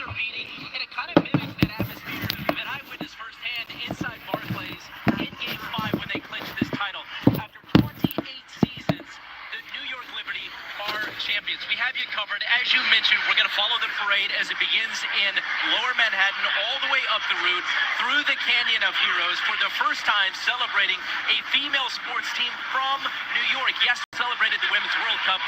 buzzer beating, and it kind of mimics that atmosphere that I witnessed firsthand inside Barclays in Game 5 when they clinched this title. After 28 seasons, the New York Liberty are champions. We have you covered. As you mentioned, we're going to follow the parade as it begins in Lower Manhattan, all the way up the route, through the Canyon of Heroes, for the first time celebrating a female sports team from New York. Yes, celebrated the Women's World Cup,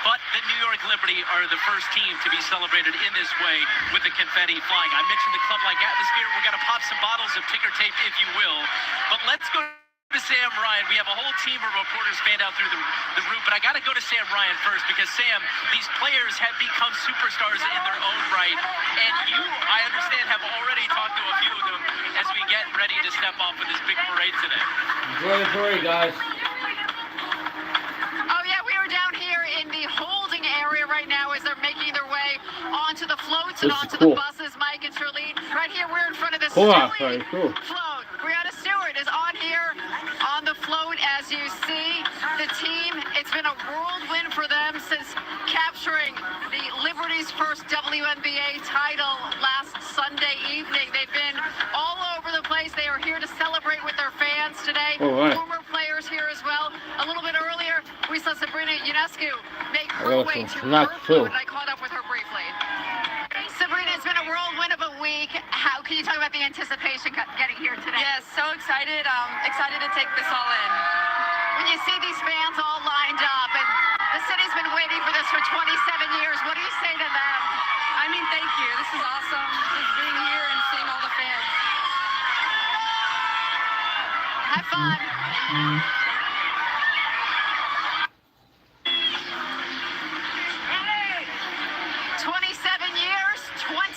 but the New York Liberty are the first team to be celebrated in this way with the confetti flying. I mentioned the club-like atmosphere. We're going to pop some bottles of ticker tape, if you will. But let's go to Sam Ryan. We have a whole team of reporters fanned out through the route, but I got to go to Sam Ryan first, because Sam, these players have become superstars in their own right, and you, I understand, have already talked to a few of them as we get ready to step off with this big parade today. Enjoy the parade, guys. Oh yeah, we are down here in the holding area right now as they're making their way onto the floats and onto the buses. Mike and Shirley, right here we're in front of the Stewart float. Brianna Stewart is on here on the float, as you see. The team, it's been a whirlwind for them since capturing the Liberty's first WNBA title last Sunday evening. They've been all over the place. They are here to celebrate with their fans today. Former players here as well. A little bit earlier, we saw Sabrina Ionescu make her way to her float, and I caught up with her briefly. Sabrina, it's been a whirlwind of a week. How can you talk about the anticipation getting here today? Yes, so excited. Excited to take this all in. When you see these fans all lined up, and the city's been waiting for this for 27 years, what do you say to them? I mean, thank you. This is awesome. Just being here and seeing all the fans. Have fun. 27 years, 28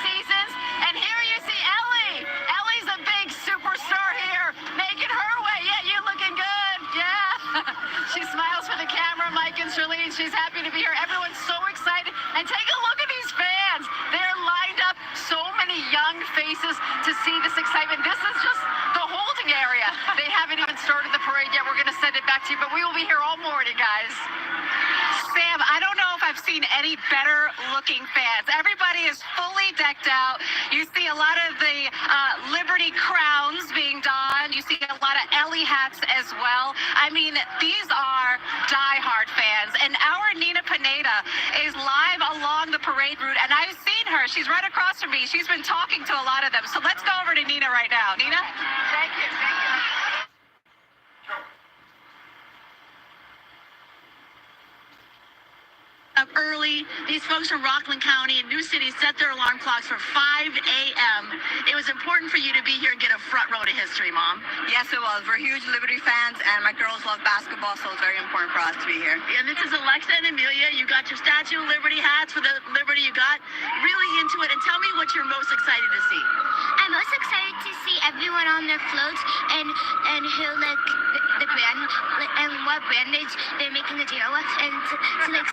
seasons, and here you see Ellie. Ellie's a big superstar here, making her way. Yeah, you looking good. Yeah. She smiles for the camera, Mike and Charlene. She's happy to be here. Everyone's so excited. And take a look at these fans. They're lined up, so many young faces to see this excitement. This is just the holding area. They haven't even started the parade yet. We're going to send it back to you, but we will be here all morning, guys. Sam, I don't know if I've seen any better looking fans. Everybody is fully decked out. You see a lot of the Liberty crowns being donned. You see a lot of Ellie hats as well. I mean, these are diehard fans. And our Nina Pineda is live along the parade route, and I've seen her. She's right across from me. She's been talking to a lot of them. So let's go over to Nina right now. Nina? Thank you. Thank you. Up early, these folks from Rockland County and New City set their alarm clocks for 5 a.m. It was important for you to be here and get a front row to history, Mom. Yes, it was. We're huge Liberty fans, and my girls love basketball, so it's very important for us to be here. And this is Alexa and Amelia. You got your Statue of Liberty hats for the Liberty. You got really into it. And tell me what you're most excited to see. I'm most excited to see everyone on their floats and who like the brand and what brand they're making the deal with, and to like.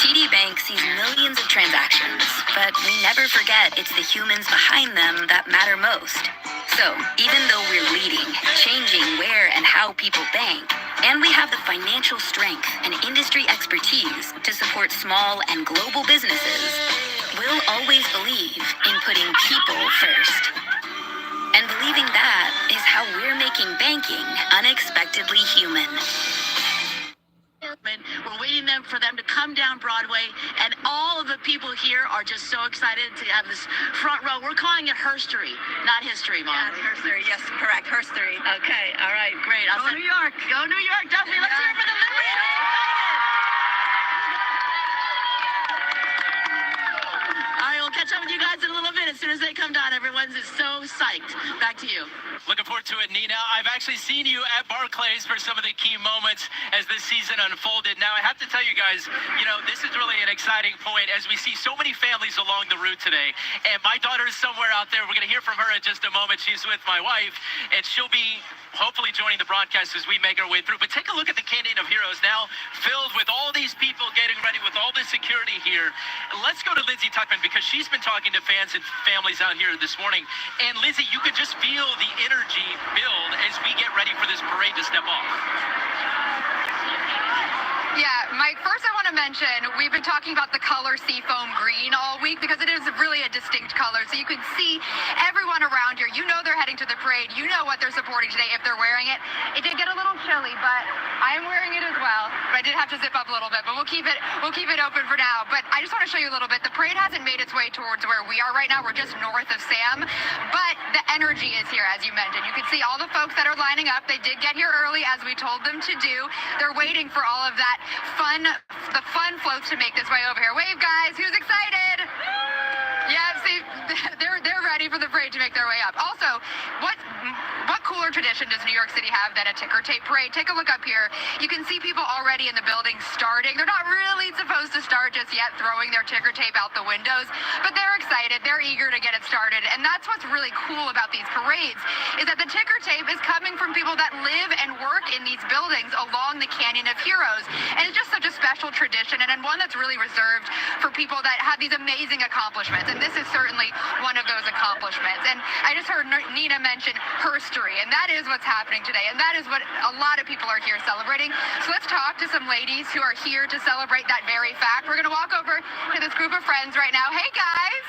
TD Bank sees millions of transactions, but we never forget it's the humans behind them that matter most. So, even though we're leading, changing where and how people bank, and we have the financial strength and industry expertise to support small and global businesses, we'll always believe in putting people first. And believing that is how we're making banking unexpectedly human. We're waiting for them to come down Broadway, and all of the people here are just so excited to have this front row. We're calling it herstory, not history, Mom. Yeah, herstory. Yes, correct. Herstory. Okay, all right, great. Go New York. Go New York, Duffy. Let's hear it for the Liberty. All right, we'll catch up with you guys in a little bit as soon as they come down, everyone. ones is so psyched. Back to you. Looking forward to it, Nina. I've actually seen you at Barclays for some of the key moments as this season unfolded. Now, I have to tell you guys, this is really an exciting point as we see so many families along the route today. And my daughter is somewhere out there. We're going to hear from her in just a moment. She's with my wife, and she'll be hopefully joining the broadcast as we make our way through. But take a look at the Canyon of Heroes now filled with all these people getting ready with all this security here. Let's go to Lindsay Tuckman because she's been talking to fans and families out here this morning. And Lindsay, you can just feel the energy build as we get ready for this parade to step off. Yeah, Mike, first I want to mention, we've been talking about the color seafoam green all week because it is really a distinct color. So you can see everyone around here. You know they're heading to the parade. You know what they're supporting today if they're wearing it. It did get a little chilly, but I am wearing it as well. But I did have to zip up a little bit, but we'll keep it open for now. But I just want to show you a little bit. The parade hasn't made its way towards where we are right now. We're just north of Sam, but the energy is here, as you mentioned. You can see all the folks that are lining up. They did get here early, as we told them to do. They're waiting for all of that the fun floats to make this way over here. Wave, guys. Who's excited? Yeah, see, they're ready for the parade to make their way up. Also, what cooler tradition does New York City have than a ticker tape parade? Take a look up here. You can see people already in the building starting. They're not really supposed to start just yet, throwing their ticker tape out the windows, but they're excited. They're eager to get it started, and that's what's really cool about these parades, is that the ticker tape is coming from people that live and work in these buildings along the Canyon of Heroes, and it's just such a special tradition, and one that's really reserved for people that have these amazing accomplishments. And this is certainly one of those accomplishments. And I just heard Nina mention herstory, and that is what's happening today. And that is what a lot of people are here celebrating. So let's talk to some ladies who are here to celebrate that very fact. We're going to walk over to this group of friends right now. Hey, guys.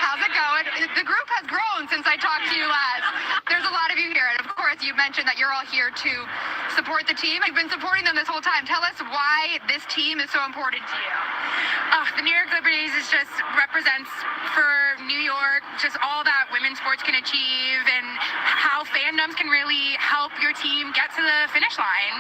How's it going? The group has grown since I talked to you last. There's a lot of you here. And of course, you mentioned that you're all here to support the team. You've been supporting them this whole time. Tell us why this team is so important to you. The New York Liberties represents for New York just all that women's sports can achieve and how fandoms can really help your team get to the finish line.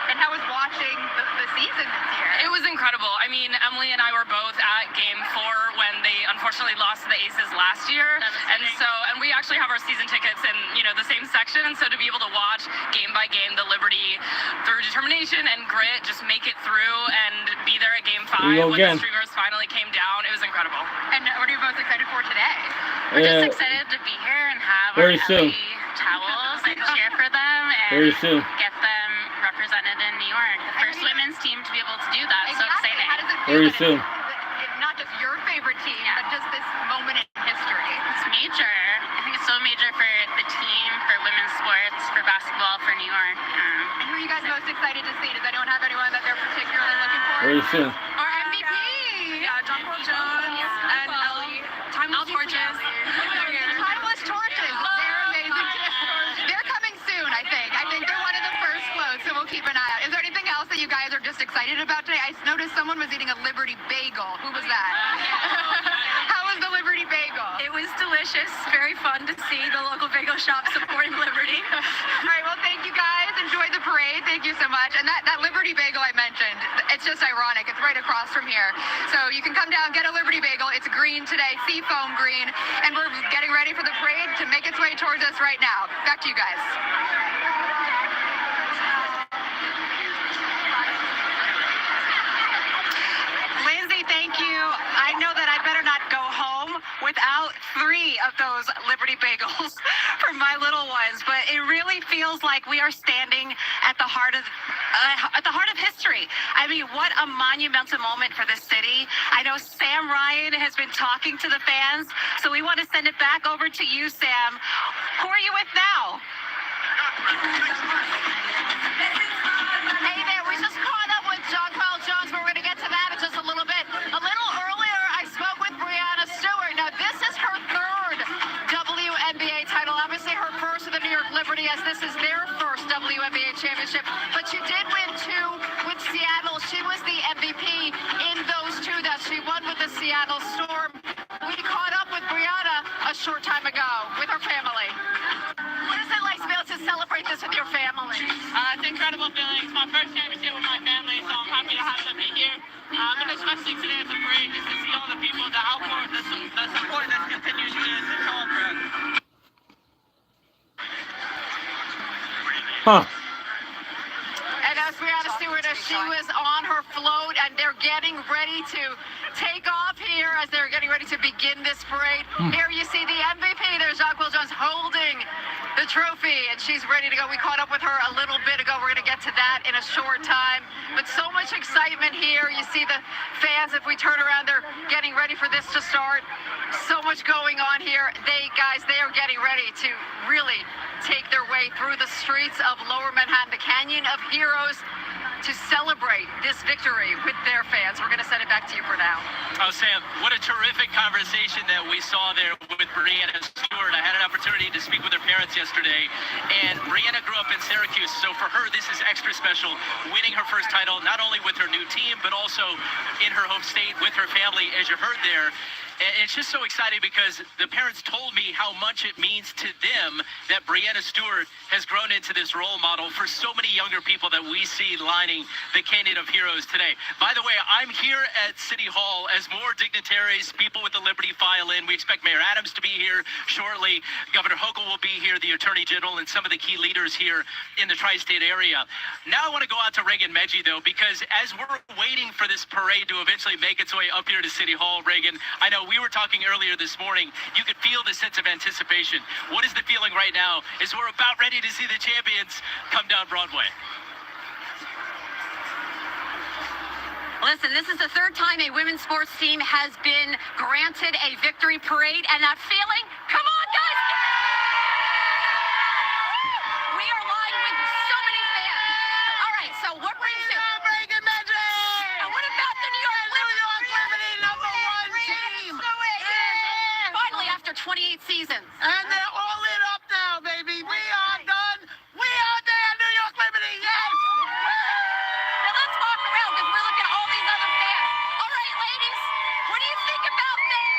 And how was watching the season this year? It was incredible. I mean, Emily and I were both at Game 4 when they unfortunately lost to the Aces last year. And we actually have our season tickets in, the same section. And so to be able to watch game by game the Liberty through determination and grit just make it through and be there at Game 5 when the streamers finally came down, it was incredible. And what are you both excited for today? We're just excited to be here and have our Ellie towels and cheer for them and get them represented in New York. The first women's team to be able to do that. So exciting. How does it feel? Very soon. Not just your favorite team, but just this moment in history. It's major. I think it's so major for the team, for women's sports, for basketball, for New York. And who are you guys most excited to see? Does anyone have anyone that they're particularly looking for? Very soon. Our MVP! Yeah, John Paul Jones and Ellie. Timeless Torches. Timeless Torches. They're amazing too. They're coming soon, I think. I think they're one of the first floats, so we'll keep an eye out. Is there anything else that you guys are just excited about today? I noticed someone was eating a Liberty bagel. Who was that? How was the Liberty bagel? It was delicious. Very fun to see the local bagel shop supporting Liberty. All right, well, thank you guys. Enjoy the parade. Thank you so much. And that Liberty bagel I mentioned, it's just ironic. It's right across from here. So you can come down, get a Liberty bagel. It's green today, seafoam green. And we're getting ready for the parade to make its way towards us right now. Back to you guys. Lindsay, thank you. I know that I better not go home without 3 of those Liberty bagels for my little ones, but it really feels like we are standing at the heart of history. I mean, what a monumental moment for this city. I know Sam Ryan has been talking to the fans, so we want to send it back over to you, Sam. Who are you with now? Hey there, we just caught up with John Paul Jones. We're going to get to that in just a little bit. A little earlier, I spoke with Breanna Stewart. Now, this is her 3rd WNBA title. Obviously, her first with the New York Liberty, as this is their first WNBA championship. But she did win 2 with Seattle. She was the MVP in those 2 that she won with the Seattle Storm. We caught up with Breanna a short time ago with her family. What is it like to be able to celebrate this with your family? It's an incredible feeling. It's my first championship with my family, so I'm happy to have them be here. And especially today at the parade, just to see all the people, the outpour, the support that's continuing to show up for us. Huh. And as Brianna Stewart, as she was on her float, and they're getting ready to take off here as they're getting ready to begin this parade. Here you see the MVP. There's Jacques Jones holding the trophy, and she's ready to go. We caught up with her a little bit ago. We're going to get to that in a short time. But so much excitement here. You see the fans, if we turn around, they're getting ready for this to start. So much going on here. They are getting ready to really take their way through the streets of Lower Manhattan, the Canyon of Heroes, to celebrate this victory with their fans. We're going to send it back to you for now. Oh, Sam, what a terrific conversation that we saw there with Brianna Stewart. I had an opportunity to speak with her parents yesterday, and Brianna grew up in Syracuse, so for her, this is extra special, winning her first title, not only with her new team, but also in her home state with her family, as you heard there. And it's just so exciting because the parents told me how much it means to them that Brianna Stewart has grown into this role model for so many younger people that we see lining the Canyon of Heroes today. By the way, I'm here at City Hall as more dignitaries, people with the Liberty file in. We expect Mayor Adams to be here shortly. Governor Hochul will be here, the Attorney General, and some of the key leaders here in the tri-state area. Now I want to go out to Reagan Medji, though, because as we're waiting for this parade to eventually make its way up here to City Hall, Reagan, I know we were talking earlier this morning, you could feel the sense of anticipation. What is the feeling right now as we're about ready to see the champions come down Broadway? Listen, this is the third time a women's sports team has been granted a victory parade, and that feeling, come on, guys! We are live with so many fans. All right, so what brings you? Reagan Medji! And what about the New York Liberty #1 team! Finally, after 28 seasons. And they're all lit up now, baby. We are done. We are there, New York Liberty. Yes. Now let's walk around because we're looking at all these other fans. All right, ladies, what do you think about this?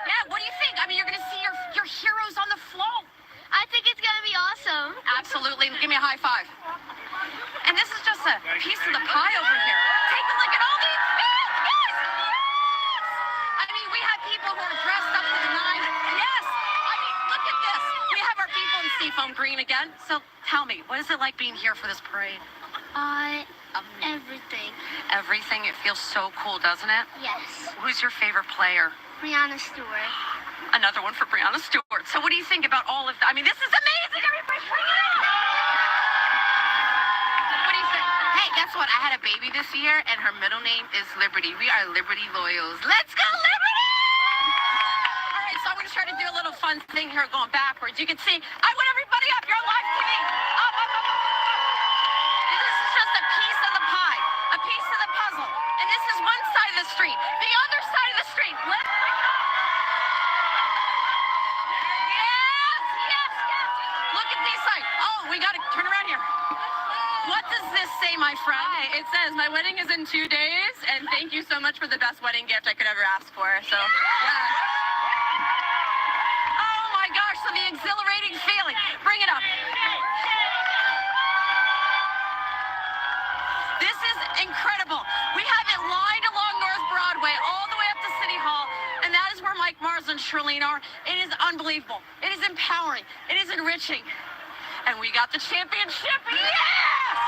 Yeah, what do you think? I mean, you're going to see your heroes on the float. I think it's gonna be awesome. Absolutely. Give me a high five. And this is just a piece of the pie over here. Take a look at all these fans, guys. Yes. I mean, we have people who are dressed up to the nines. Yes. I mean, look at this. We have our people in seafoam green again. So tell me, what is it like being here for this parade? Everything. Everything. It feels so cool, doesn't it? Yes. Who's your favorite player? Brianna Stewart. Another one for Brianna Stewart. So what do you think about all of that? I mean, this is amazing. Everybody bring it up. What do you think? Hey, guess what? I had a baby this year, and her middle name is Liberty. We are Liberty Loyals. Let's go, Liberty! All right, so I'm going to try to do a little fun thing here going backwards. You can see, I want everybody up. You're on live TV. Up, up, up, up, up. This is just a piece of the pie, a piece of the puzzle. And this is one side of the street. The other side of the street. Let's look at these sides. Oh, we got to turn around here. What does this say, my friend? Hi, it says my wedding is in 2 days, and thank you so much for the best wedding gift I could ever ask for. So, yeah. Oh my gosh, so the exhilarating feeling. Bring it up. This is incredible. We have it lined along North Broadway all the way up to City Hall, and that is where Mike Mars and Charlene are. It is unbelievable. It is empowering. It is enriching. And we got the championship. Yes!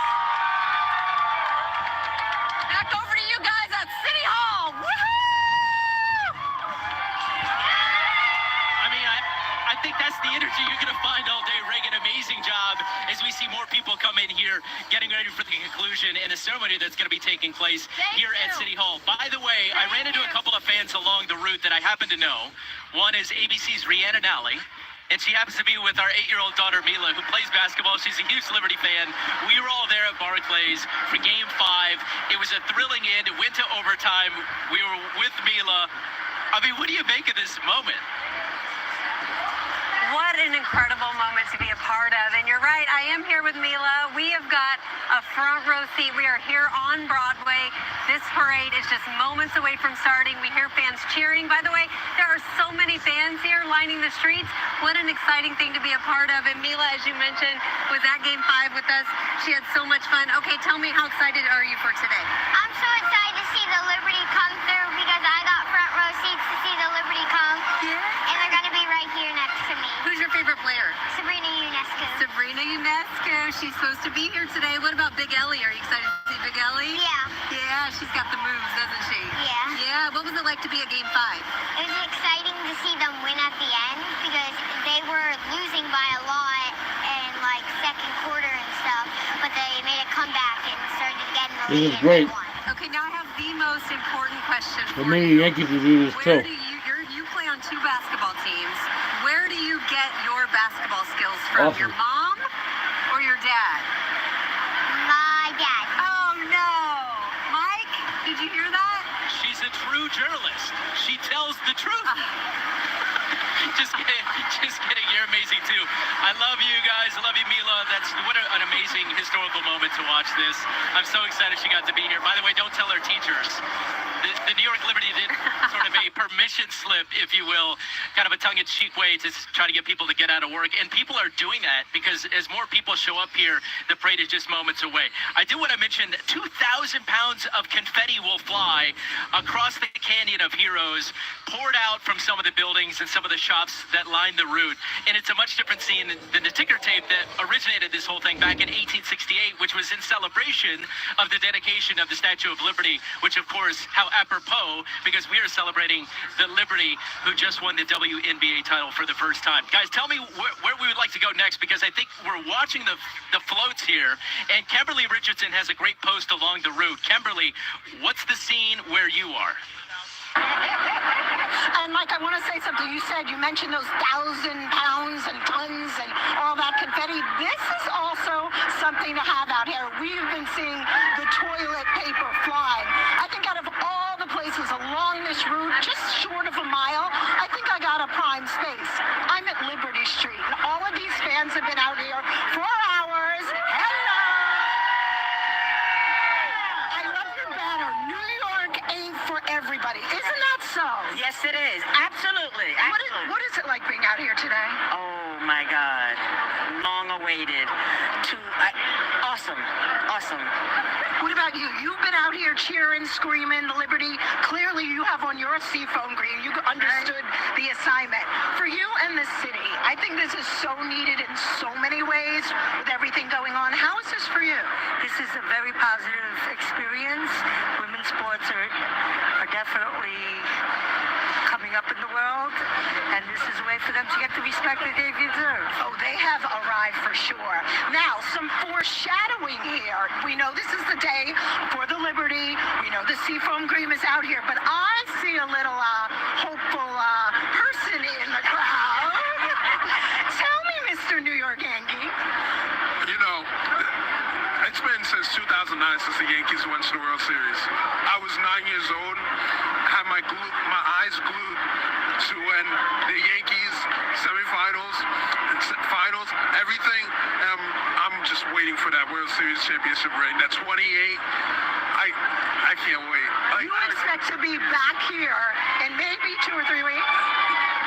Back over to you guys at City Hall. Woohoo! I mean, I think that's the energy you're going to find all day, Reagan. Amazing job as we see more people come in here getting ready for the conclusion and the ceremony that's going to be taking place here at City Hall. By the way, I ran into a couple of fans along the route that I happen to know. One is ABC's Rhiannon Nally, and she happens to be with our 8-year-old daughter, Mila, who plays basketball. She's a huge Liberty fan. We were all there at Barclays for Game 5. It was a thrilling end. It went to overtime. We were with Mila. I mean, what do you make of this moment? What an incredible moment to be a part of. And you're right, I am here with Mila. We have got a front row seat. We are here on Broadway. This parade is just moments away from starting. We hear fans cheering. By the way, there are so many fans here lining the streets. What an exciting thing to be a part of. And Mila, as you mentioned, was at Game 5 with us. She had so much fun. Okay, tell me, how excited are you for today? I'm so excited to see the Liberty come through because I got front row seats to see the Liberty come. Yeah. And they're going to be right here next to me. Who's your favorite player? Sabrina Ionescu. Sabrina Anna Ionescu. She's supposed to be here today. What about Big Ellie? Are you excited to see Big Ellie? Yeah. Yeah, she's got the moves, doesn't she? Yeah. Yeah. What was it like to be at Game 5? It was exciting to see them win at the end because they were losing by a lot in like second quarter and stuff, but they made a comeback and started getting the This lead is and great. they won. Okay, now I have the most important question For for me, you. Yankees will do this Where too. do you play on 2 basketball teams? Where do you get your basketball skills from? Awesome. Your mom or your dad? My dad. Oh no. Mike, did you hear that? She's a true journalist. She tells the truth. Just kidding. You're amazing too. I love you guys. I love you, Mila. That's what an amazing historical moment to watch this. I'm so excited she got to be here. By the way, don't tell her teachers. The New York Liberty did sort of a permission slip, if you will, kind of a tongue-in-cheek way to try to get people to get out of work. And people are doing that because as more people show up here, the parade is just moments away. I do want to mention that 2,000 pounds of confetti will fly across the Canyon of Heroes, poured out from some of the buildings and some of the shops that line the route. And it's a much different scene than the ticker tape that originated this whole thing back in 1868, which was in celebration of the dedication of the Statue of Liberty, which, of course, how apropos, because we are celebrating the Liberty who just won the WNBA title for the first time. Guys, tell me where we would like to go next, because I think we're watching the floats here, and Kimberly Richardson has a great post along the route. Kimberly, what's the scene where you are? And Mike, I want to say something. You mentioned those 1,000 pounds and tons and all that confetti. This is also something to have out here. We've been seeing the toilet paper flying. I think out of all the places along this route, just short of a mile, I think I got a prime space. I'm at Liberty Street, and all of these fans have been out here for hours. Hello! I love your banner. New York ain't for everybody. Isn't that so? Yes, it is. Absolutely. What is it like being out here today? Oh my God. Long awaited. Awesome. What about you? You've been out here cheering, screaming, the Liberty. Clearly, you have on your seafoam green. You understood the assignment. For you and the city, I think this is so needed in so many ways with everything going on. How is this for you? This is a very positive experience. Women's sports are definitely coming up in the world, and this is a way for them to get the respect that they deserve. Oh, they have arrived for sure. Now, some foreshadowing here. We know this is the day for the Liberty. We know the seafoam green is out here, but I see a little hopeful person in the crowd. Tell me, Mr. New York Yankee. You know, it's been since 2009 since the Yankees won the World Series. I was 9 years old, had my eyes glued to when the Yankees semifinals, finals, everything. I'm just waiting for that World Series championship ring. That 28, I can't wait. You expect to be back here in maybe 2 or 3 weeks?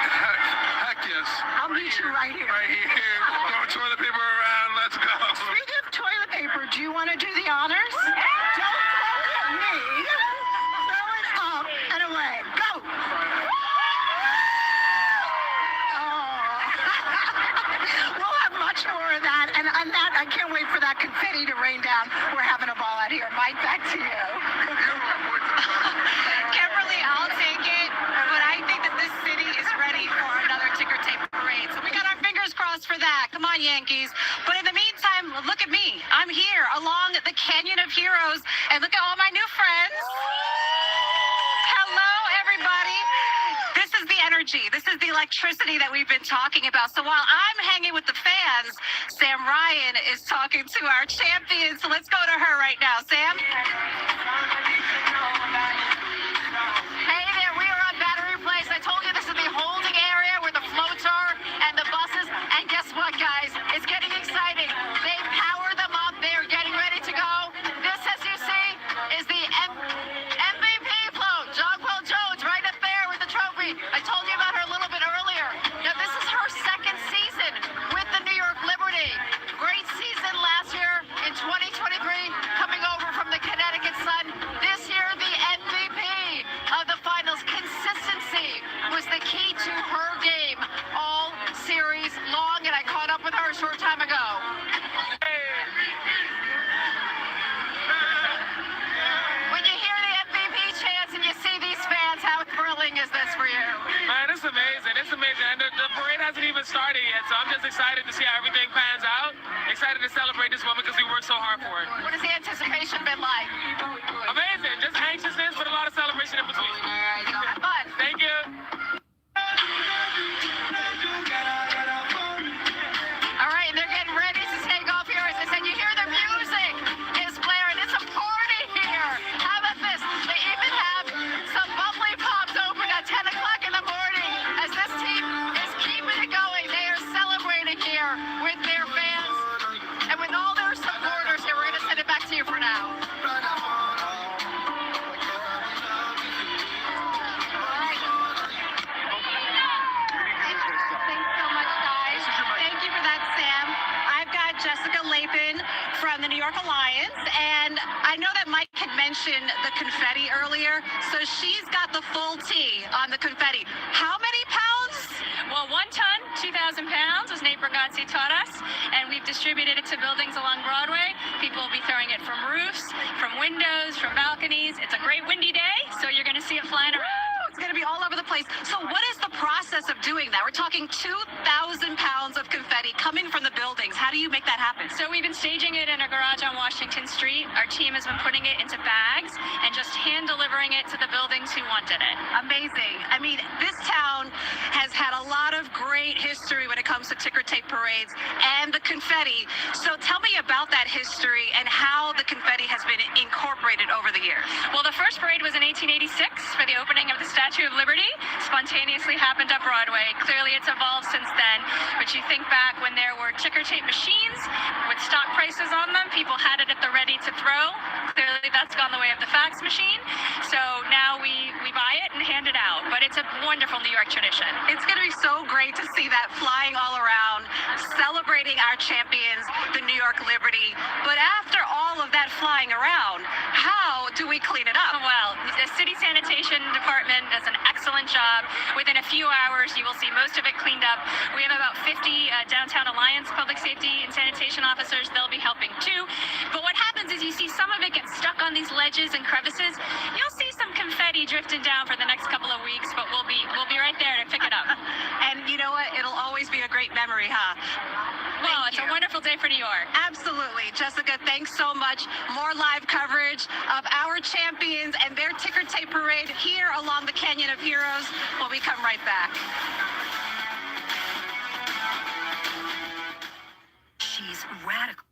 Heck yes. I'll meet you right here. Right here. Throw toilet paper around. Let's go. Speaking of toilet paper, do you want to do the honors? Don't throw it at me. Throw it up and away. Go. We'll have much more of that, and that I can't wait for that confetti to rain down. We're having a ball out here. Mike, back to you. Kimberly, I'll take it, but I think that this city is ready for another ticker tape parade. So we got our fingers crossed for that. Come on, Yankees. But in the meantime, look at me. I'm here along the Canyon of Heroes, and look at all my new friends. Hello, everybody. This is the energy. This is the electricity that we've been talking about. So while I'm hanging with the fans, Sam Ryan is talking to our champion. So let's go to her right now. Sam? Hey there, we are on Battery Place. I told you this is the holding area where the floats are and the buses. And guess what, guys? It's getting exciting. They power them up. They're getting ready to go. This, as you see, is the MVP float. Jonquil Jones right up there with the trophy. I told you about her a little bit earlier. Now, this is her second season with the New York Liberty. Great season last year in 2023, coming over from the Connecticut Sun. This year, the MVP of the finals. Consistency was the key to her game all series long, and I caught up with her a short time ago. even started yet, so I'm just excited to see how everything pans out. Excited to celebrate this moment because we worked so hard for it. What has the anticipation been like? Amazing. Just anxiousness, but a lot of celebration in between. Fun. Thank you. All right, and they're getting ready to take off here. As I said, you hear the music is blaring. It's a party here. How about this? They even have some bubbly pops open at 10 o'clock in the morning. As this team is keeping it going, they are celebrating here with their fans and with all their supporters here. We're going to send it back to you for now. Thanks so much, guys. Thank you for that, Sam. I've got Jessica Lapin from the New York Alliance, and I know that Mike had mentioned the confetti earlier, so she's got the full tea on the confetti. How many pounds? Well, 1 ton, 2,000 pounds, as Nate Bargatze taught us, and we've distributed it to buildings along Broadway. People will be throwing it from roofs, from windows, from balconies. It's a great windy day, so you're going to see it flying around. It's going to be all over the place. So what is the process of doing that? We're talking 2,000 pounds of confetti coming from the buildings. How do you make that happen? So we've been staging it in a garage on Washington Street. Our team has been putting it into bags and just hand delivering it to the buildings who wanted it. Amazing. I mean, this town has had a lot of great history when it comes to ticker tape parades and the confetti. So tell me about that history and how the confetti has been incorporated over the years. Well, the first parade was in 1886 for the opening of the Statue of Liberty. Spontaneously happened up Broadway. Clearly, it's evolved since then. But you think back when there were ticker tape machines with stock prices on them, people had it at the ready to throw. Clearly, that's gone the way of the fax machine. So now we buy it and hand it out. But it's a wonderful New York tradition. It's going to be so great to see that flying all around, celebrating our champions, the New York Liberty. But after all of that flying around, how do we clean it up? Well, the city sanitation department does an excellent job. Within a few hours, you will see most of it cleaned up. We have about 50 Downtown Alliance public safety and sanitation officers. They'll be helping too. But what happens is you see some of it get stuck on these ledges and crevices. You'll see some confetti drifting down for the next couple of weeks, but we'll be right there to pick it up. And you know what? It'll always be a great memory, huh? Well, it's a wonderful day for New York. Absolutely. Jessica, thanks so much. More live coverage of our champions and their ticker tape parade here along the Canyon of Heroes when we come right back. She's radical.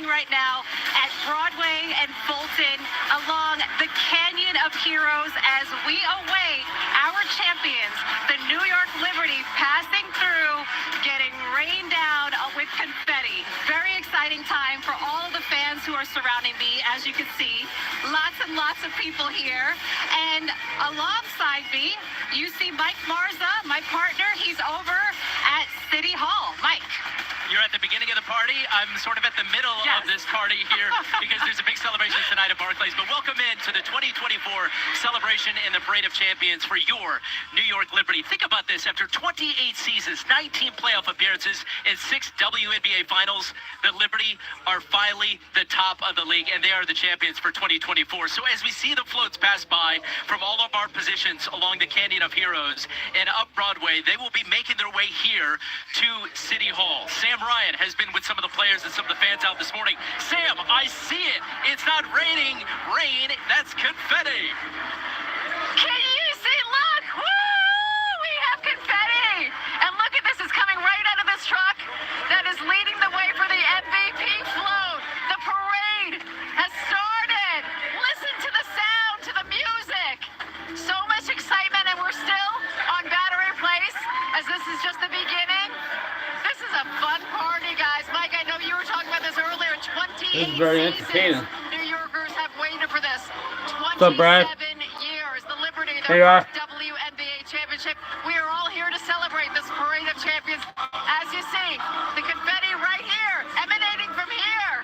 standing right now at Broadway and Fulton along the Canyon of Heroes as we await our champions, the New York Liberty, passing through, getting rained down with confetti. Very exciting time for all of the fans who are surrounding me. As you can see, lots and lots of people here. And alongside me, you see Mike Marza, my partner. He's over at City Hall. Mike. You're at the beginning of the party. I'm sort of at the middle of this party here because there's a big celebration tonight at Barclays. But welcome into the 2024 celebration in the Parade of Champions for your New York Liberty. Think about this. After 28 seasons, 19 playoff appearances, and 6 WNBA finals, the Liberty are finally the top of the league, and they are the champions for 2024. So as we see the floats pass by from all of our positions along the Canyon of Heroes and up Broadway, they will be making their way here to City Hall. Sam Ryan has been with some of the players and some of the fans out this morning. Sam, I see it. It's not raining rain. That's confetti. Can you see? Look! Woo! We have confetti! And look at this. It's coming right out of this truck that is leading the way for the MVP float. The parade has started. Listen to the sound, to the music. So much excitement, and we're still on Battery Place as this is just the beginning. This is a fun party, guys. Mike, I know you were talking about this earlier. 28 This is very seasons. entertaining. New Yorkers have waited for this. What's up, Brad? 27 years. The Liberty, Hey, their first WNBA championship. We are all here to celebrate this Parade of Champions. As you see, the confetti right here, emanating from here.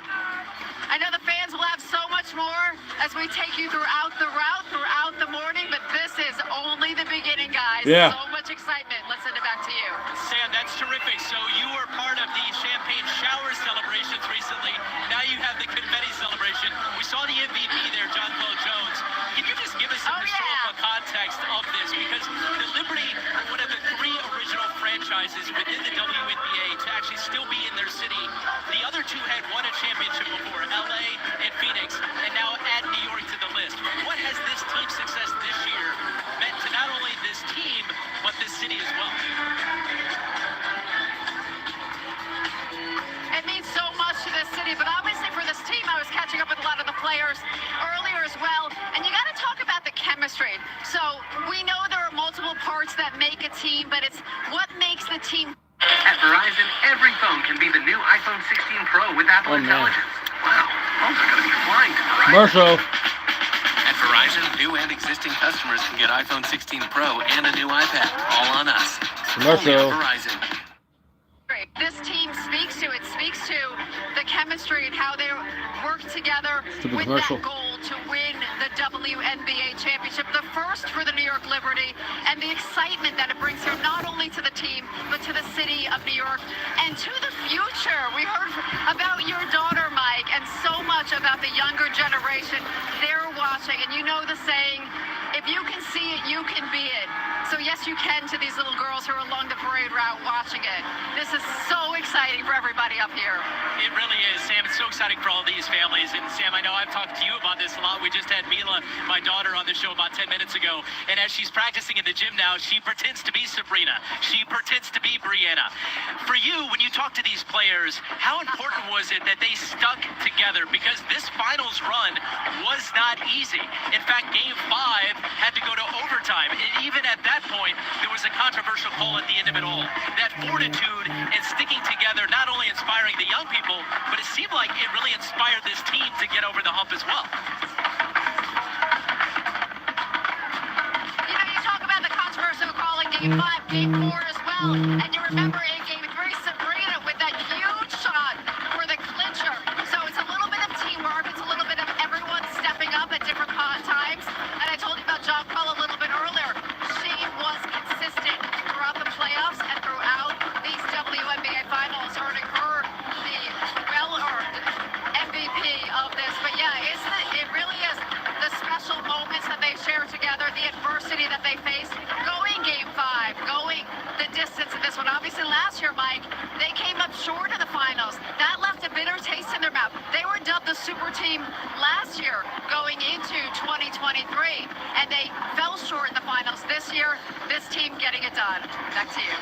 I know the fans will have so much more as we take you throughout the route, throughout the morning, but this is only the beginning, guys. Yeah. So much excitement. Let's send it back to you. Sam, that's terrific. So you were part of the champagne shower celebrations recently. Now you have the confetti celebration. We saw the MVP there, John Paul Jones. Can you just give us some historical context of this? Because the Liberty were one of the 3 original franchises within the WNBA to actually still be in their city. The other 2 had won a championship before, LA and Phoenix, and now add New York to the list. What has this team's success this year meant to not only this team, but this city as well? It means so much to this city, but obviously for this team, I was catching up with a lot of the players earlier as well, and you got to talk about the chemistry. So we know there are multiple parts that make a team, but it's what makes the team. At Verizon, every phone can be the new iPhone 16 Pro with Apple Intelligence. Wow, phones are going to be flying to Verizon. Commercial. At Verizon, new and existing customers can get iPhone 16 Pro and a new iPad, all on us. Commercial. Only at Verizon. This team speaks to the chemistry and how they work together Stupid with commercial. that goal to win the WNBA championship, the first for the New York Liberty, and the excitement that it brings here not only to the team but to the city of New York and to the future. We heard about your daughter, Mike, and so much about the younger generation. They're watching, and you know the saying, if you can see it, you can be it. So yes, you can to these little girls who are along the parade route watching it. This is so exciting for everybody up here. It really is, Sam. It's so exciting for all these families. And Sam, I know I've talked to you about this a lot. We just had Mila, my daughter, on the show about 10 minutes ago. And as she's practicing in the gym now, she pretends to be Sabrina. She pretends to be Brianna. For you, when you talk to these players, how important was it that they stuck together? Because this finals run was not easy. In fact, Game 5 had to go to overtime. And even at that point, there was a controversial call at the end of it all. That fortitude and sticking together, not only inspiring the young people, but it seemed like it really inspired this team to get over the hump as well. You know, you talk about the controversial call in Game 5, Game 4 as well, and you remember in Game 3, Sabrina with that huge shot for the clincher. So it's a little bit of teamwork, it's a little bit of everyone stepping up at different times. And I told you about John Paul a little bit earlier. She was consistent throughout the playoffs and throughout these WNBA finals, earning her the well-earned MVP of this. But yeah, it really is the special moments that they share together, the adversity that they face, going Game 5, going the distance in this one. Obviously, last year, Mike, they came up short in the finals. That left a bitter taste in their mouth. They were dubbed the super team last year going into 2023, and they fell short in the finals. This year, this team getting it done. Back to you.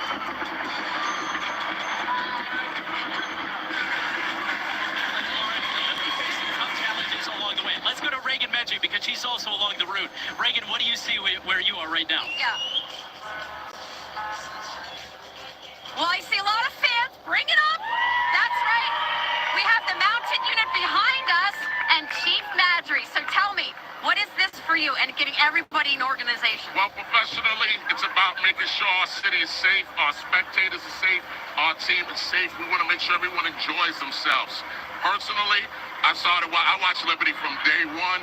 Reagan Medjugorje because she's also along the route. Reagan, what do you see where you are right now? Yeah. Well, I see a lot of fans. Bring it up. That's right. We have the mounted unit behind us and Chief Madry. So tell me, what is this for you and getting everybody in organization? Well, professionally, it's about making sure our city is safe, our spectators are safe, our team is safe. We want to make sure everyone enjoys themselves. Personally, I watched Liberty from day one.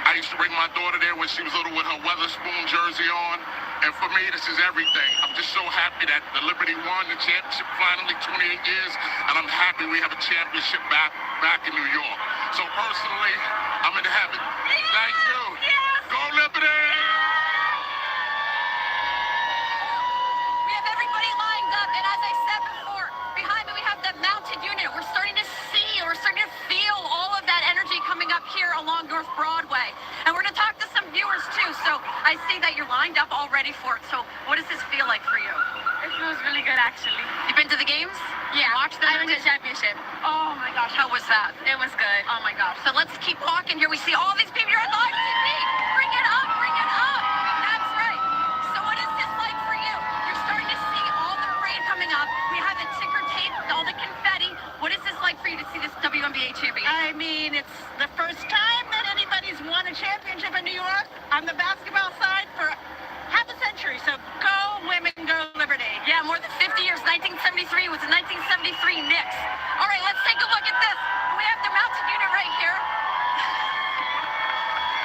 I used to bring my daughter there when she was little with her Weatherspoon jersey on. And for me, this is everything. I'm just so happy that the Liberty won the championship finally, 28 years, and I'm happy we have a championship back in New York. So personally, I'm in heaven. Thank you. Go Liberty! We have everybody lined up, and as I said before, behind me we have the mounted unit. We're starting to see, we're starting to feel all of that energy coming up here along North Broadway. And we're going to talk to some viewers too, so I see that you're lined up already for it. So what does this feel like for you? It feels really good, actually. You've been to the games? Yeah, Watched them? I went to the championship. Oh my gosh, how was that? It was good. Oh my gosh. So let's keep walking here. We see all these people. You're on live TV. Bring it up, bring it up. That's right. So what is this like for you? You're starting to see all the parade coming up. We have the ticker tape, all the confetti. What is this like for you to see this WNBA championship? I mean, it's the first time that anybody's won a championship in New York on the basketball side for half a century. So go women, go Liberty. Yeah, more than 50 years. 1973 was the 1973 Knicks. All right, let's take a look at this. We have the mounted unit right here.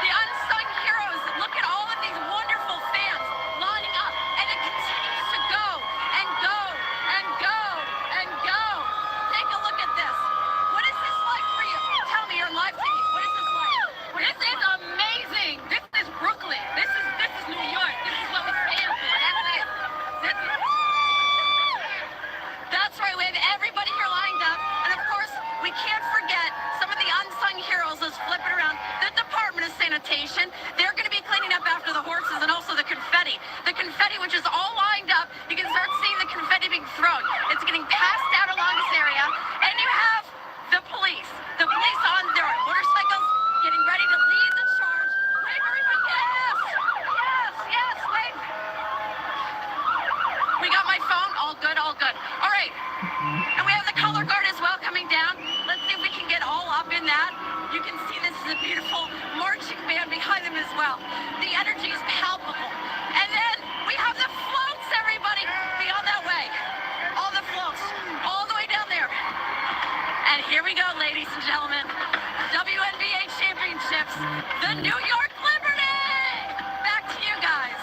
The unsung heroes. Look at all of these wonderful fans lining up, and it continues to go and go and go and go. Take a look at this. What is this like for you? Tell me, you're live TV. What is this like? This is amazing. This is Brooklyn. This is New York. This is what we stand for. That's right. We have everybody here lined up, and of course, we can't forget some of the unsung heroes. Let's flip it around. The Department of Sanitation. They're going to be cleaning up after the horses, and also the confetti. The confetti, which is all lined up. You can start seeing the confetti being thrown. It's getting passed out along this area, and you have the police. The police on their motorcycles, getting ready to lead the charge. Wave, everybody! Yes! Yes! Yes! Wave! We got my phone. All good. All good. All right. And we have the color guard as well coming down. Let's see if we can get all up in that. You can see this is a beautiful marching band behind them as well. The energy is palpable. And then we have the floats, everybody. Beyond that way. All the floats. All the way down there. And here we go, ladies and gentlemen. WNBA championships. The New York Liberty. Back to you guys.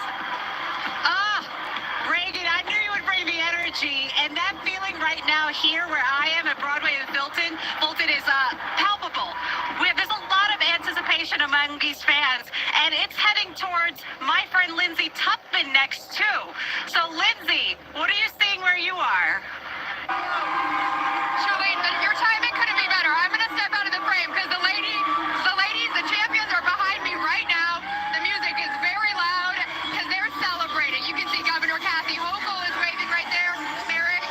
Reagan, I knew you would bring the energy, and that feeling right now here where I am at Broadway and Fulton is palpable. There's a lot of anticipation among these fans, and it's heading towards my friend Lindsay Tupman next too. So Lindsay, what are you seeing where you are? Julie, your timing couldn't be better. I'm going to step out of the frame because the ladies, the champions are behind me right now. The music is very loud because they're celebrating. You can see Governor Kathy Hochul is waving right there.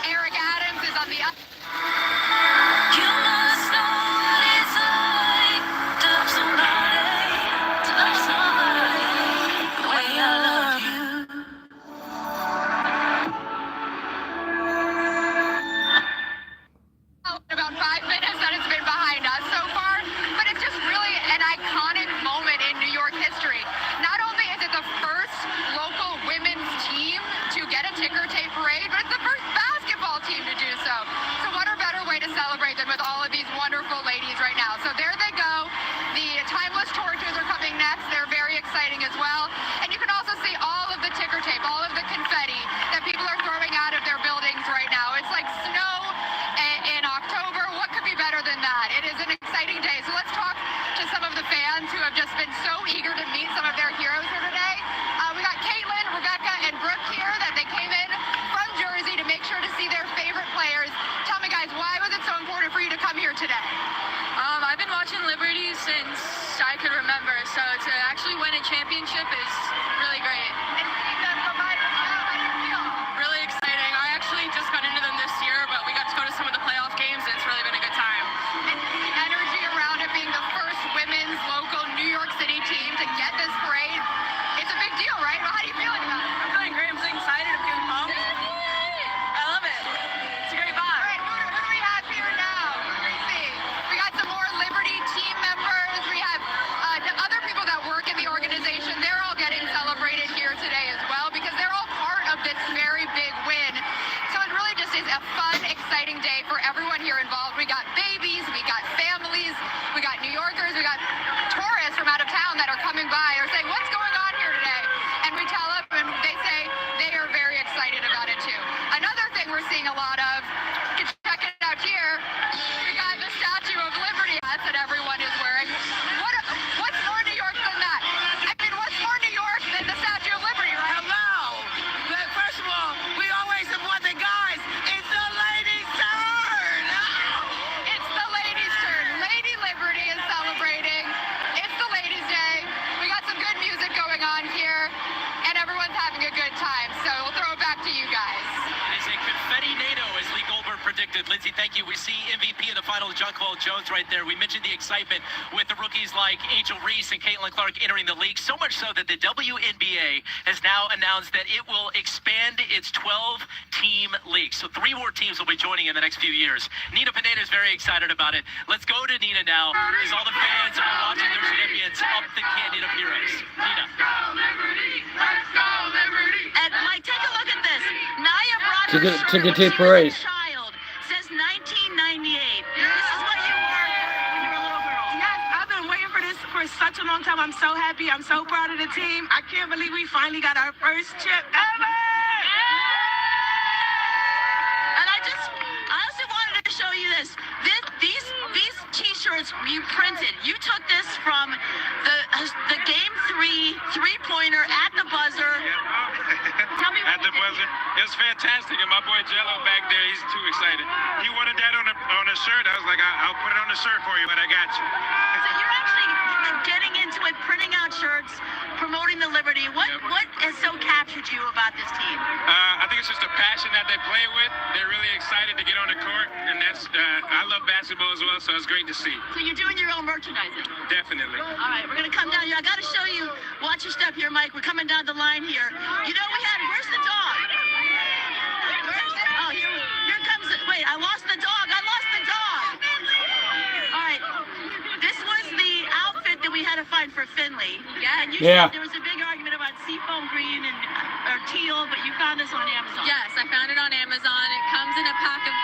Eric Adams is on the up. You must know what it's like to love somebody the way I love you. About 5 minutes that it's been behind us so far, but it's just really an iconic moment in New York history. Not only is it the first local women's team to get a ticker tape parade, but it's the first basketball team to do so. So what a better way to celebrate than with all of these wonderful ladies right now. So there they go. The timeless torches are coming next. They're very exciting as well. And you can also see all of the ticker tape, all of the confetti that people are throwing out of their buildings right now. It's like snow in October. What could be better than that? It is an exciting day. So let's talk to some of the fans who have just been so eager to meet some of their heroes here today. We got Caitlin, Rebecca, and Brooke here that they came in from Jersey to make sure to see their favorite players. Tell me, guys, why was it so important for you to come here today? I've been watching Liberty since I could remember, so to actually win a championship is really great. And seeing them come by, how do you feel? Really exciting. I actually just got into them this year, but we got to go to some of the playoff games, and it's really been a good time. And the energy around it being the first women's local New time. So we'll throw it back to you guys. It is a confetti NATO, as Lee Goldberg predicted. Lindsay, thank you. We see MVP in the final, Jonquel Jones, right there. We mentioned the excitement with the rookies like Angel Reese and Caitlin Clark entering the league, so much so that the WNBA has now announced that it will expand its 12-team league. So 3 more teams will be joining in the next few years. Nina Pineda is very excited about it. Let's go to Nina now, as all the fans are watching their champions up the Canyon of Heroes. Nina. And Mike, take a look at this. Naya brought her shirt Ticket when she tape parade. was a child. Says 1998. This is what you wore when you were a little girl. Yes, I've been waiting for this for such a long time. I'm so happy. I'm so proud of the team. I can't believe we finally got our first chip ever. And I also wanted to show you this. These T-shirts you printed. You took this from the Game 3 3-pointer at the buzzer. Tell me At the buzzer. It was fantastic. And my boy Jello back there, he's too excited. He wanted that on a shirt. I was like, I'll put it on the shirt for you, but I got you. So you're actually getting into it, printing out shirts, promoting the Liberty. What has so captured you about this team? I think it's just a passion that they play with. They're really excited to get on the court, and that's I love basketball as well, so it's great to see. So you're doing your own merchandising. Definitely. All right, we're gonna come down here. I gotta show you. Watch your step here, Mike. We're coming down the line here. You know where's the dog? Here comes wait, I lost the dog. All right. This was the outfit that we had to find for Finley. Yeah. And you said there was a big argument about seafoam green or teal, but you found this on Amazon. Yes, I found it on Amazon. It comes in a pack of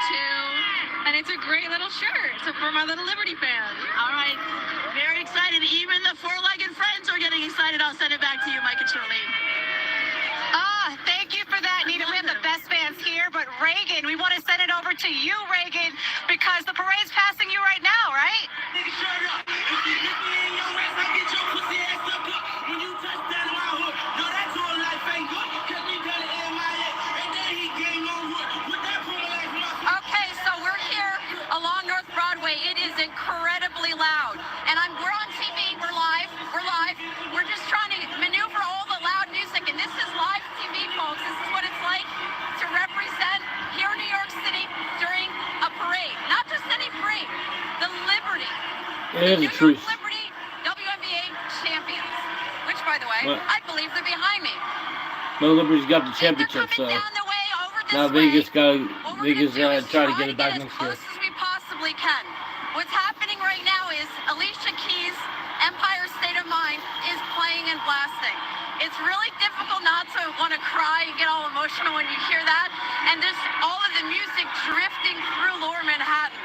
2, and it's a great little shirt for my little Liberty fans. All right. Very excited. Even the four-legged friends are getting excited. I'll send it back to you, Mike and Shirley. Thank you for that, Nina. We have the best fans here, but Reagan, we want to send it over to you, Reagan, because the parade's passing you right now, right? Okay, so we're here along North Broadway. It is incredibly loud. And we're on TV, we're live. We're just trying to maneuver all the loud music, and this is live TV, folks. This is what it's like to represent here in New York City during a parade. Not just any parade, the Liberty. It is the truth. Liberty WNBA champions, which, by the way, I believe they're behind me. Well, Liberty's got the championship, so now Vegas try to get it back next year. As close as we possibly can. What's happening right now is Alicia Keys' Empire State of Mind is playing and blasting. It's really difficult not to want to cry and get all emotional when you hear that. And there's all of the music drifting through Lower Manhattan.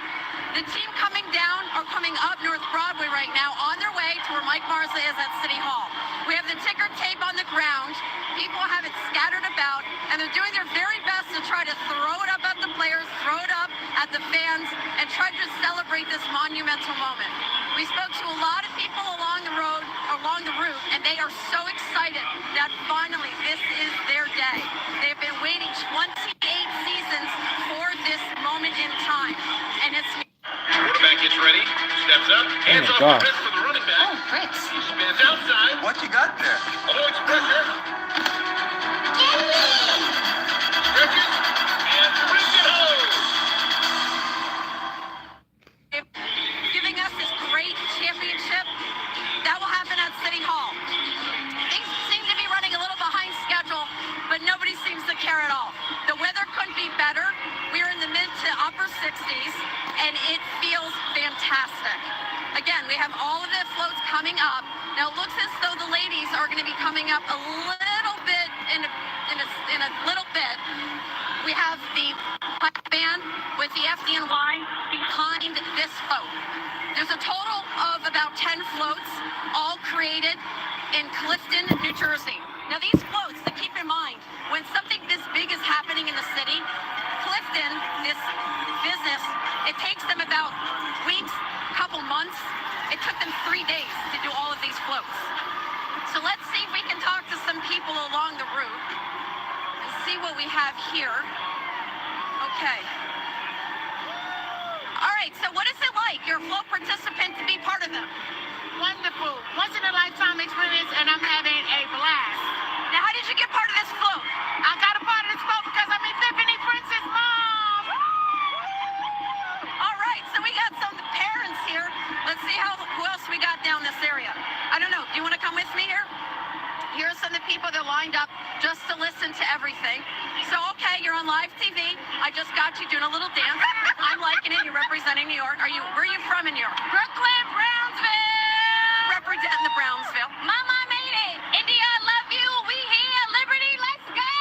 The team coming down are coming up North Broadway right now on their way to where Mike Marsley is at City Hall. We have the ticker tape on the ground. People have it scattered about, and they're doing their very best to try to throw it up at the players, throw it up at the fans, and try to celebrate this monumental moment. We spoke to a lot of people along the route, and they are so excited that finally this is their day. They've been waiting 28 seasons for this moment in time, and it's Quarterback gets ready, steps up, hands off the wrist for the running back. Oh, Fritz. He spins outside. What you got there? Avoids pressure. Stretches and brings it home. Giving us this great championship. That will happen at City Hall. Things seem to be running a little behind schedule, but nobody seems to care at all. The weather couldn't be better. We're in the mid to upper 60s, and it feels fantastic. Again, we have all of the floats coming up. Now it looks as though the ladies are going to be coming up a little bit in a little bit. We have the band with the FDNY behind this float. There's a total of about 10 floats, all created in Clifton, New Jersey. Now these floats, to keep in mind, when something this big is happening in the city, Clifton, this business, it takes them about weeks, couple months. It took them 3 days to do all of these floats. So let's see if we can talk to some people along the route and see what we have here. Okay. All right, so what is it like? You're a float participant to be part of them. Wonderful. Once in a lifetime experience, and I'm having a blast. Now, how did you get part of this float? I lined up just to listen to everything. So, okay, you're on live TV. I just got you doing a little dance. I'm liking it. You're representing New York. Where are you from in New York? Brooklyn, Brownsville. Representing the Brownsville. Mama made it. India, I love you. We here. Liberty, let's go.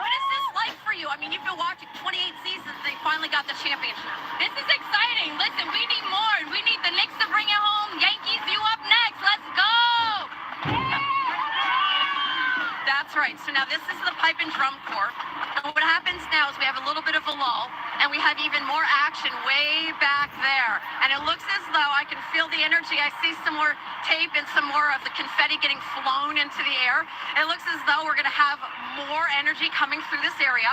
What is this like for you? I mean, you've been watching 28 seasons. They finally got the championship. This is exciting. Listen, we need more. We need the Knicks to bring it home. Yankees, you up next. Let's go. That's right. So now this is the pipe and drum corps. And what happens now is we have a little bit of a lull, and we have even more action way back there. And it looks as though I can feel the energy. I see some more tape and some more of the confetti getting flown into the air. It looks as though we're going to have more energy coming through this area.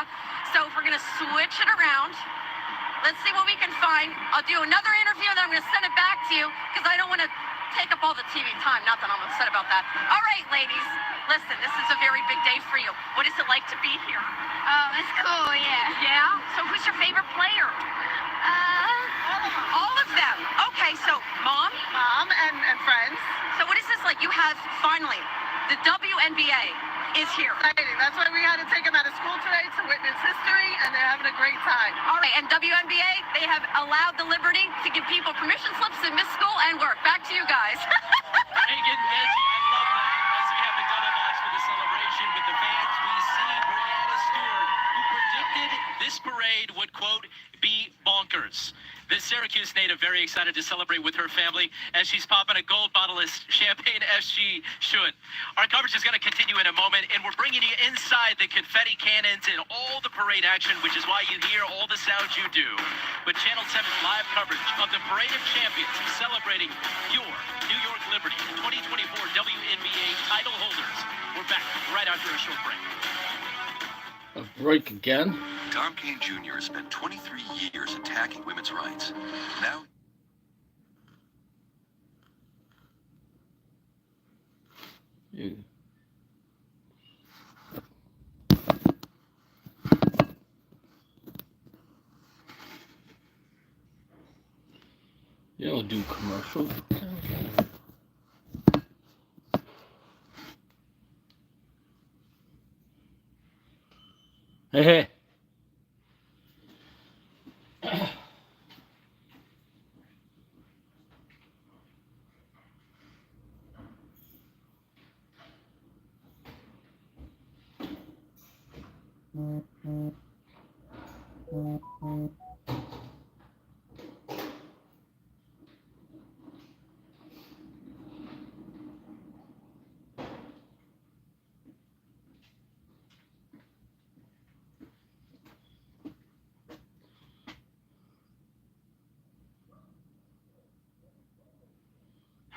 So if we're going to switch it around, let's see what we can find. I'll do another interview, and then I'm going to send it back to you because I don't want to take up all the TV time. Not that I'm upset about that. All right, ladies. Listen, this is a very big day for you. What is it like to be here? Oh, it's cool, yeah. Yeah? So who's your favorite player? All of them. Okay, so Mom and friends. So what is this like? You have finally the WNBA is here. Exciting. That's why we had to take them out of school today to witness history, and they're having a great time. All right, and WNBA, they have allowed the liberty to give people permission slips to miss school and work. Back to you guys. Reagan Veggie, I love that. As we have the double watch for the celebration with the fans, we see Brianna Stewart, who predicted this parade would, quote, be bonkers. The Syracuse native very excited to celebrate with her family as she's popping a gold bottle of champagne as she should. Our coverage is going to continue in a moment, and we're bringing you inside the confetti cannons and all the parade action, which is why you hear all the sounds you do. But Channel 7's live coverage of the Parade of Champions celebrating your New York Liberty 2024 WNBA title holders. We're back right after a short break. A break again? Tom Kane Jr. spent 23 years attacking women's rights. Now... You don't do commercials. Hey, hey.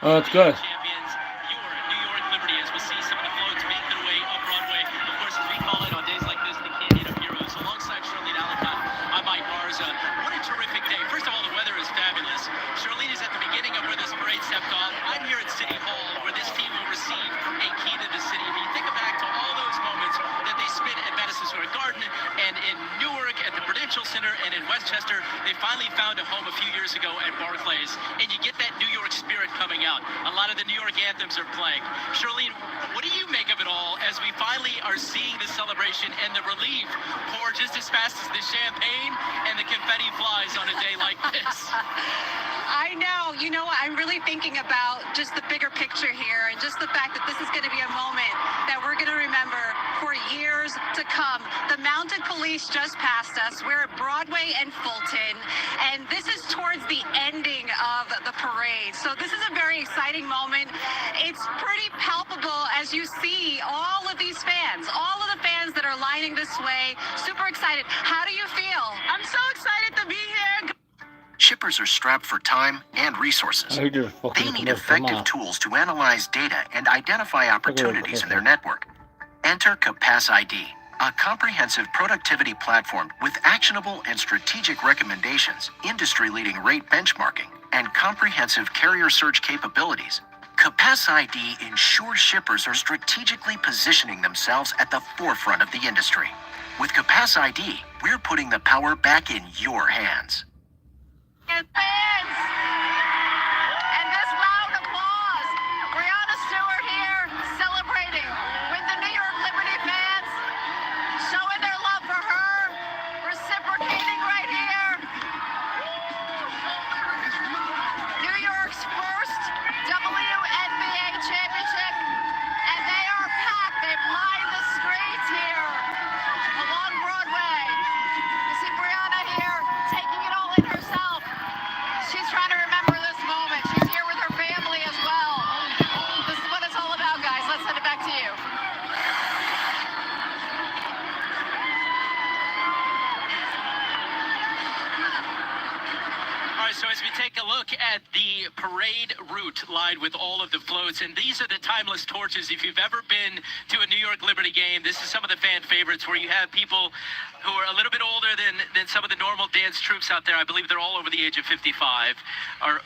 Oh, that's good. Champions, your New York Liberty, as we see some of the floats make their way up Broadway. Of course, as we call it on days like this, the Canyon of Heroes. Alongside Charlene Allicott, I'm Mike Garza. What a terrific day. First of all, the weather is fabulous. Charlene is at the beginning of where this parade stepped off. I'm here at City Hall, where this team will receive a key to the city. If you think back to all those moments that they spent at Madison Square Garden and in Newark at the Prudential Center and in Westchester, they finally found a home a few years ago at Barclays. And you get that New York spirit coming out. A lot of the New York anthems are playing. Charlene, what do you make of it all as we finally are seeing the celebration and the relief pour just as fast as the champagne and the confetti flies on a day like this? I know. You know what? I'm really thinking about just the bigger picture here and just the fact that this is going to be a moment that we're going to remember for years to come. The mounted police just passed us. We're at Broadway and Fulton, and this is towards the ending of the parade. So this is a very exciting moment. It's pretty palpable as you see all of these fans, all of the fans that are lining this way. Super excited. How do you feel? I'm so excited to be here. Shippers are strapped for time and resources. They need effective tools to analyze data and identify opportunities in their network. Enter CapacID, a comprehensive productivity platform with actionable and strategic recommendations, industry-leading rate benchmarking, and comprehensive carrier search capabilities. CapacID ensures shippers are strategically positioning themselves at the forefront of the industry. With CapacID, we're putting the power back in your hands. And fans, and this loud applause. Brianna Stewart here the parade route lined with all of the floats, and these are the timeless torches. If you've ever been to a New York Liberty game, this is some of the fan favorites where you have people who are a little bit older than some of the normal dance troops out there. I believe they're all over the age of 55. And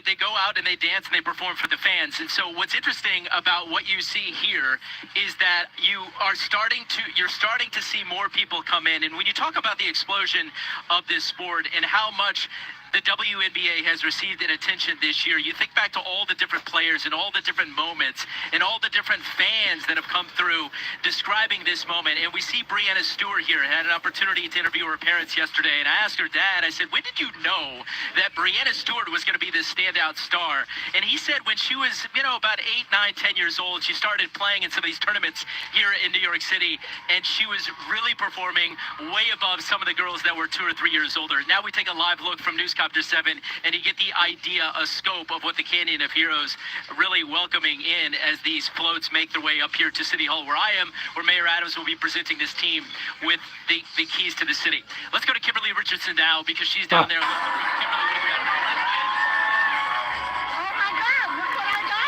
they go out and they dance and they perform for the fans. And so what's interesting about what you see here is that you're starting to see more people come in. And when you talk about the explosion of this sport and how much the WNBA has received in attention this year, you think back to all the different players and all the different moments and all the different fans that have come through describing this moment. And we see Breanna Stewart here. I had an opportunity to interview her parents yesterday, and I asked her dad, I said, when did you know that Breanna Stewart was going to be this standout star? And he said when she was, about 8, 9, 10 years old, she started playing in some of these tournaments here in New York City, and she was really performing way above some of the girls that were 2 or 3 years older. Now we take a live look from Newscopter 7, and you get the idea, a scope of what the Canyon of Heroes really welcoming in as these floats make their way up here to City Hall, where I am, where Mayor Adams will be presenting this team with the keys to the city. Let's go to Kimberly Richardson now, because she's down there. Kimberly, what do we got?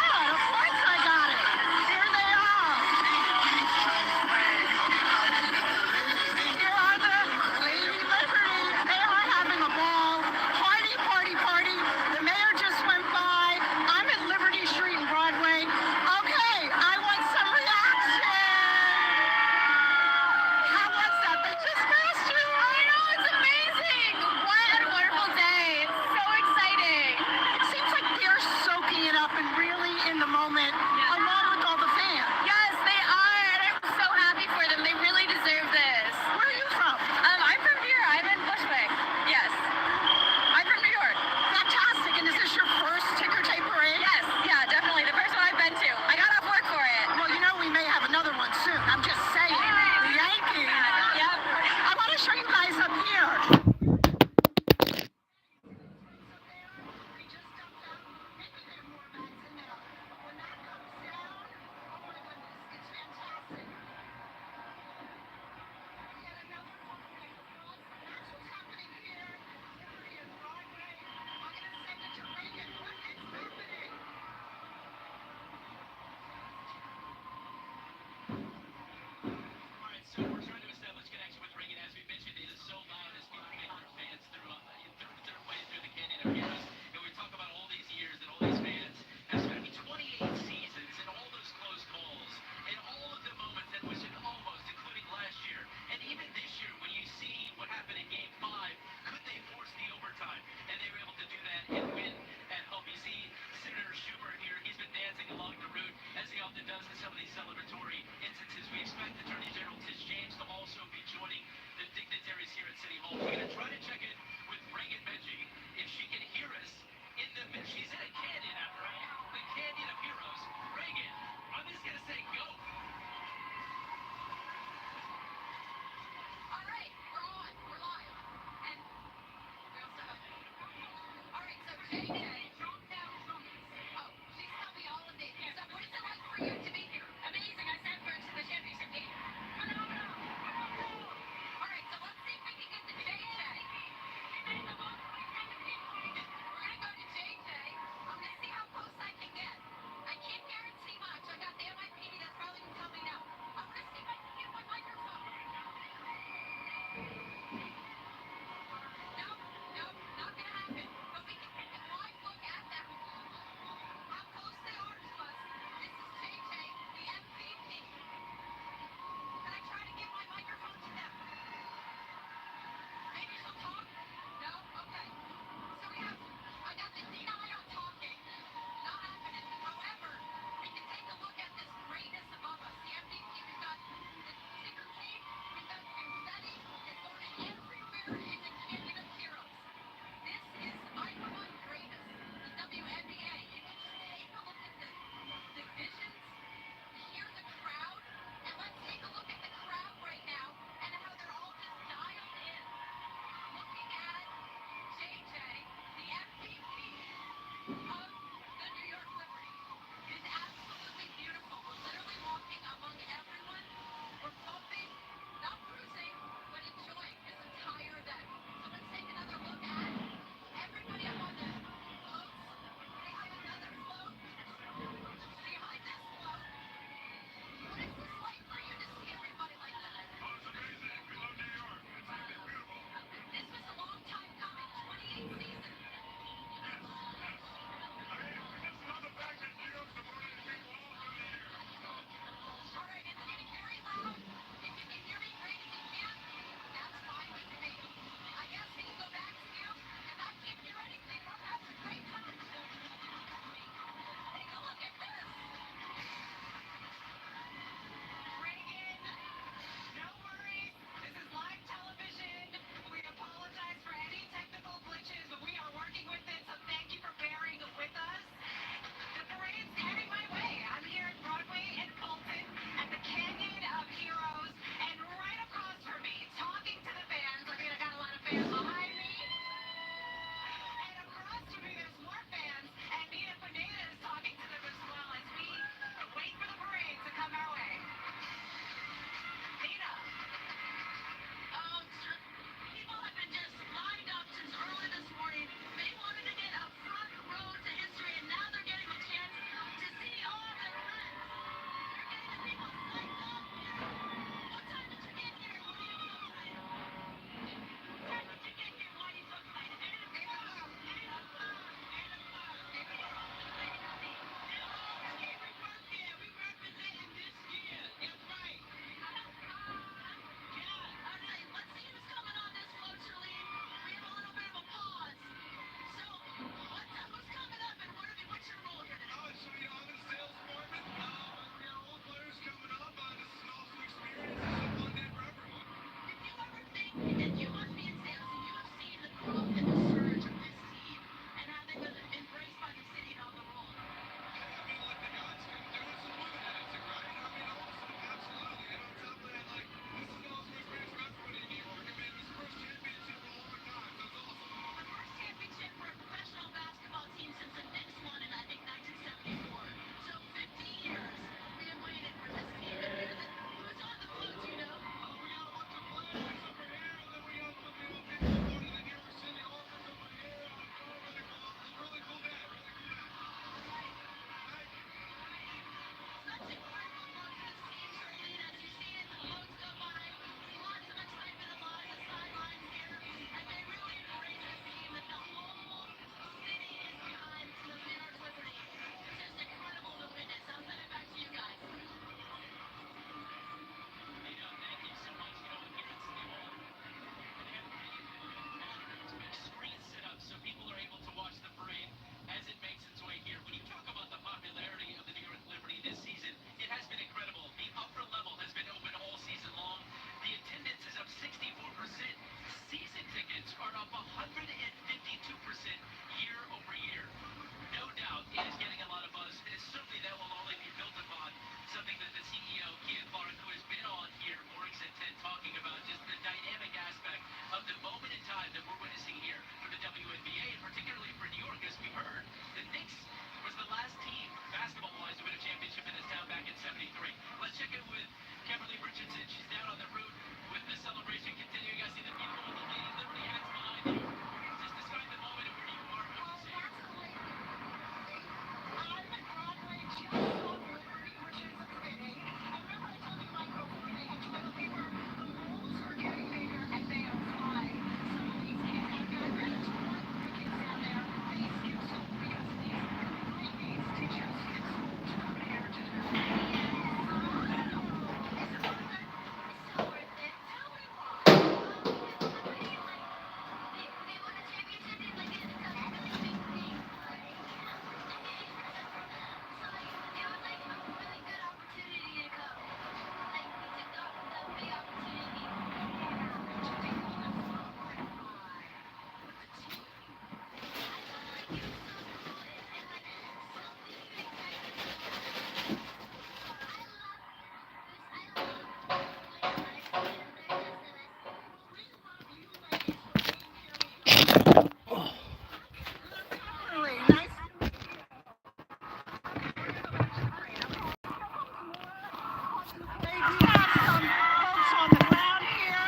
we have some folks on the ground here.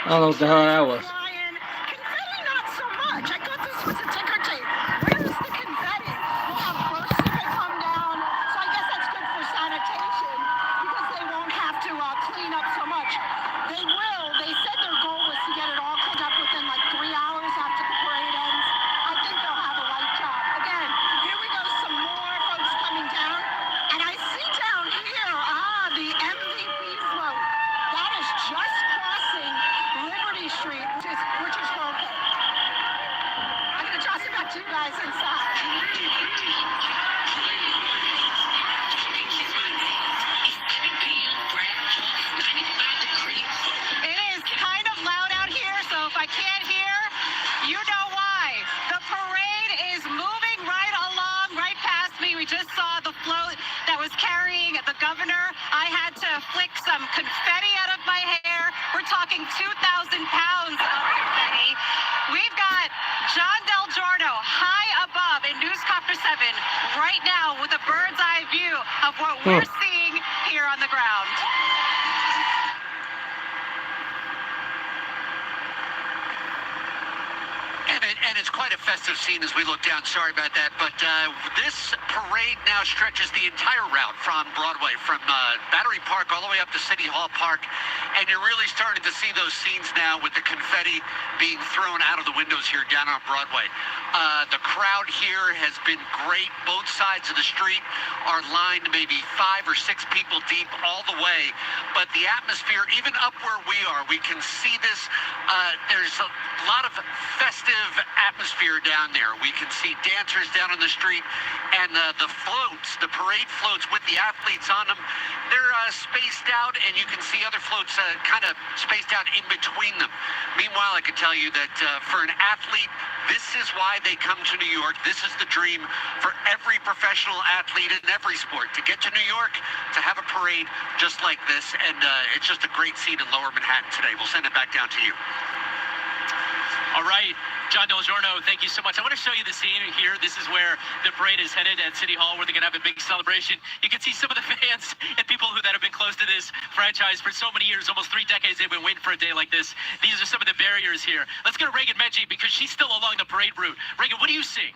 I don't know what the hell that was. Confetti, not so much. I thought this was a ticker tape. Where's the confetti? We'll have first people come down. So I guess that's good for sanitation because they won't have to clean up so much. They will. They said their goal was to get it all cleaned up within like 3 hours after the parade ends. I think they'll have a light job. Again, here we go. Some more folks coming down. And I see down here, the MVP float. That is just crossing Liberty Street, which is okay. I'm going to toss it back to you guys inside. It is kind of loud out here, so if I can't hear, you know why. The parade is moving right along, right past me. We just saw the float that was carrying the governor. I had to flick some confetti out of my hair. We're talking 2,000 pounds of confetti. We've got John Del Giorno high above in Newscopter 7 right now with a bird's eye view of what we're seeing here on the ground. And it's quite a festive scene as we look down. Sorry about that. But this parade now stretches the entire route from Broadway, from Battery Park all the way up to City Hall Park. And you're really starting to see those scenes now with the confetti being thrown out of the windows here down on Broadway. The crowd here has been great. Both sides of the street are lined maybe 5 or 6 people deep all the way. But the atmosphere, even up where we are, we can see this. There's a lot of festive atmosphere down there. We can see dancers down on the street, and the floats, the parade floats with the athletes on them, they're spaced out, and you can see other floats kind of spaced out in between them. Meanwhile, I can tell you that for an athlete, this is why they come to New York. This is the dream for every professional athlete in every sport, to get to New York, to have a parade just like this. And it's just a great scene in Lower Manhattan today. We'll send it back down to you. All right, John Del Giorno, thank you so much. I want to show you the scene here. This is where the parade is headed at City Hall, where they're going to have a big celebration. You can see some of the fans and people that have been close to this franchise for so many years, almost 3 decades. They've been waiting for a day like this. These are some of the barriers here. Let's go to Reagan Medji because she's still along the parade route. Reagan, what are you seeing?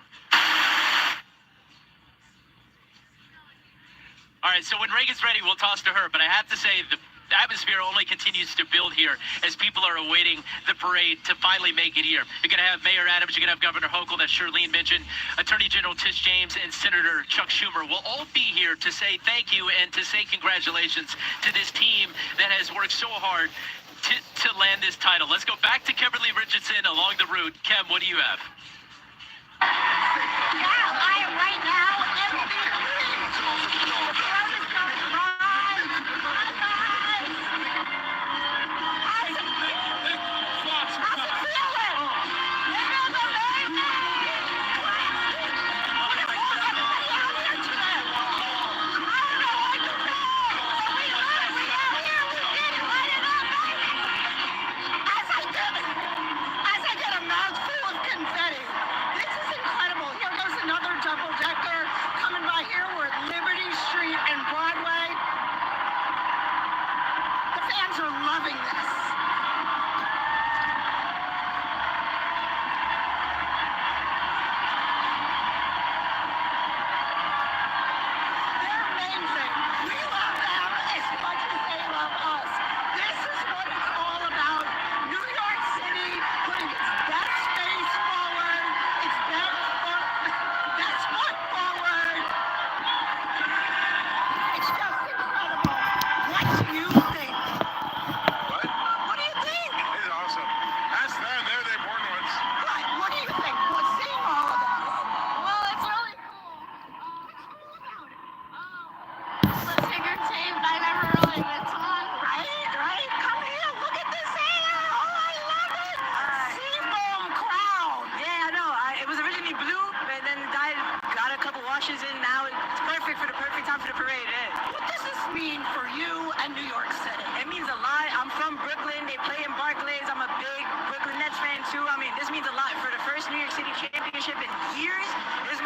All right, so when Reagan's ready, we'll toss to her. But I have to say, the atmosphere only continues to build here as people are awaiting the parade to finally make it here. You're going to have Mayor Adams, you're going to have Governor Hochul, that Shirlene mentioned, Attorney General Tish James, and Senator Chuck Schumer will all be here to say thank you and to say congratulations to this team that has worked so hard to land this title. Let's go back to Kimberly Richardson along the route. Kim, what do you have? Yeah, I am right now.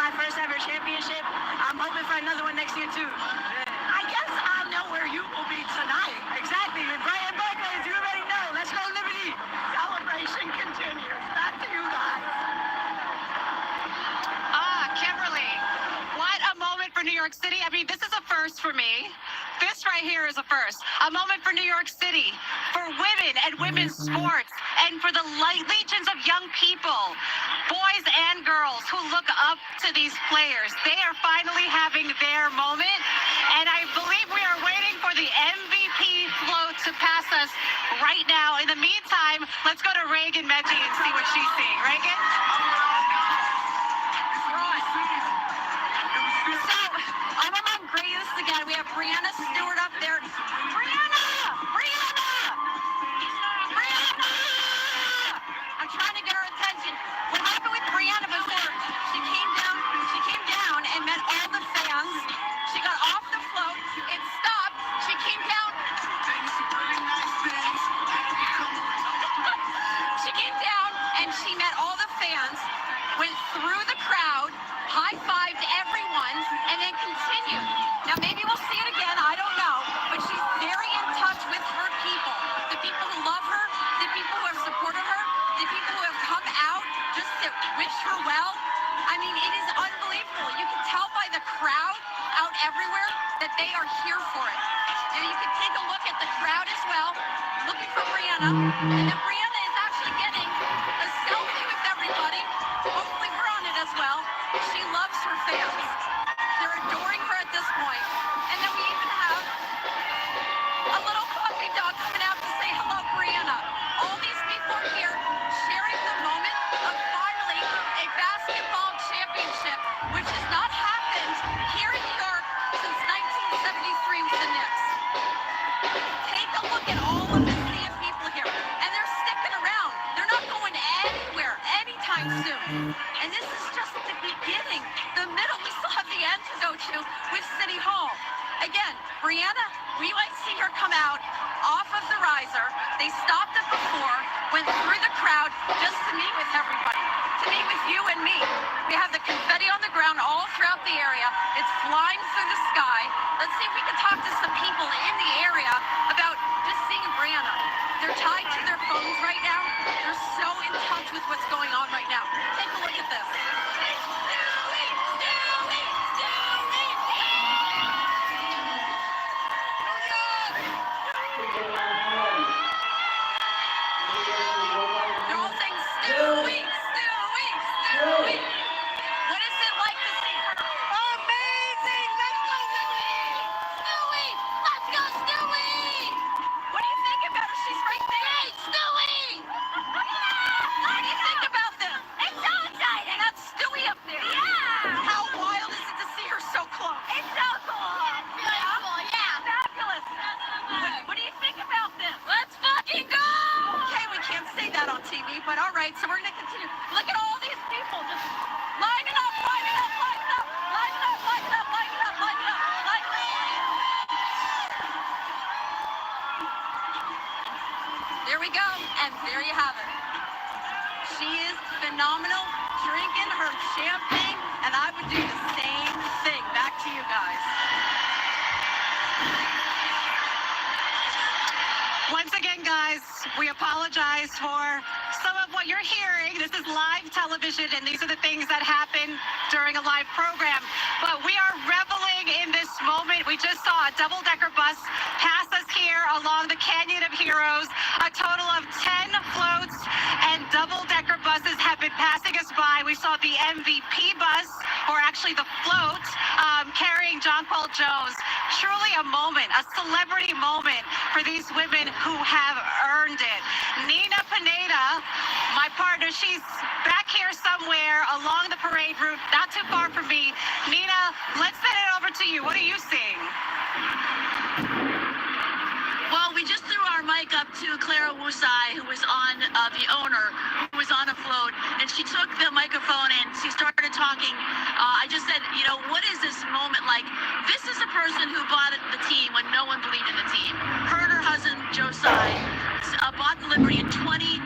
my first ever championship. I'm hoping for another one next year too. I guess I'll know where you will be tonight. Exactly. With Brian Barclays, you already know. Let's go Liberty. Celebration continues. Back to you guys. Kimberly, what a moment for New York City. I mean, this is a first for me. This right here is a first. A moment for New York City, for women and women's sports, and for the legions of young people, boys and girls who look up to these players. They are finally having their moment, and I believe we are waiting for the MVP float to pass us right now. In the meantime, let's go to Reagan Medji and see what she's seeing. Reagan? So, I'm among greatest again. We have Brianna Stewart up there. Brianna! I'm trying to get her attention. What happened with Brianna before? She came down and met all the fans. She got off the float. It stopped. She came down. She came down and she met all the fans, went through the crowd, high-fived everyone, and then continued. Now, maybe we'll see it again. I don't know. But she's very in touch with her people. The people who love her, the people who have supported her, the people who have come out just to wish her well. I mean, it is unbelievable. You can tell by the crowd out everywhere that they are here for it. Now, you can take a look at the crowd as well, looking for Brianna. And then Brianna is actually getting a selfie with everybody. Hopefully we're on it as well. She loves her fans. They're adoring her at this point. And then we even have a little puppy dog coming out to say hello, Brianna. All these people are here sharing the moment of finally a basketball championship, which has not happened here in New York since 1973 with the Knicks. Take a look at all of the sea of people here. And they're sticking around. They're not going anywhere anytime soon. And this is just the beginning. The middle, we still have the end to go to with City Hall. Again, Brianna, we might see her come out off of the riser. They stopped it before, went through the crowd just to meet with everybody, to meet with you and me. We have the confetti on the ground all throughout the area. It's flying through the sky. Let's see if we can talk to some people in the area about just seeing Brianna. They're tied to their phones right now. They're so in touch with what's going on right now. Take a look at this. They're all saying, Stewie! What is it like to see her? Amazing! Let's go, Stewie! Let's go, Stewie! What do you think about her? She's right there. Hey, Stewie! What do you think about them? It's so exciting! And that's Stewie up there. Yeah! How wild is it to see her so close? It's so cool! It's really cool, yeah! Fabulous! What do you think about them? Let's fucking go! Okay, we can't say that on TV, but all right, so we're going to continue. Look at all these people just lining up, lining up, lining up, lining up, lining up, lining up, lining up, lining up. There we go, and there you have it. She is phenomenal, drinking her champagne, and I would do the same thing. Back to you guys. Once again, guys, we apologize for some of what you're hearing. This is live television, and these are the things that happen during a live program. But we are reveling in this moment. We just saw a double-decker bus pass us here along the Canyon of Heroes. A total of 10 floats and double-decker buses have been passing us by. We saw the MVP bus, or actually the float, carrying John Paul Jones. Truly a moment, a celebrity moment for these women who have earned it. Nina Pineda, my partner, she's back here somewhere along the parade route, not too far from me. Nina, let's send it over to you. What are you seeing? Well, we just threw our mic up to Clara Wusai, who was on the owner, who was on a float, and she took the microphone and she started talking. I just said, you know, what is this moment like? This is a person who bought the team when no one believed in the team. Her and her husband, Joe Tsai, bought the Liberty in 2019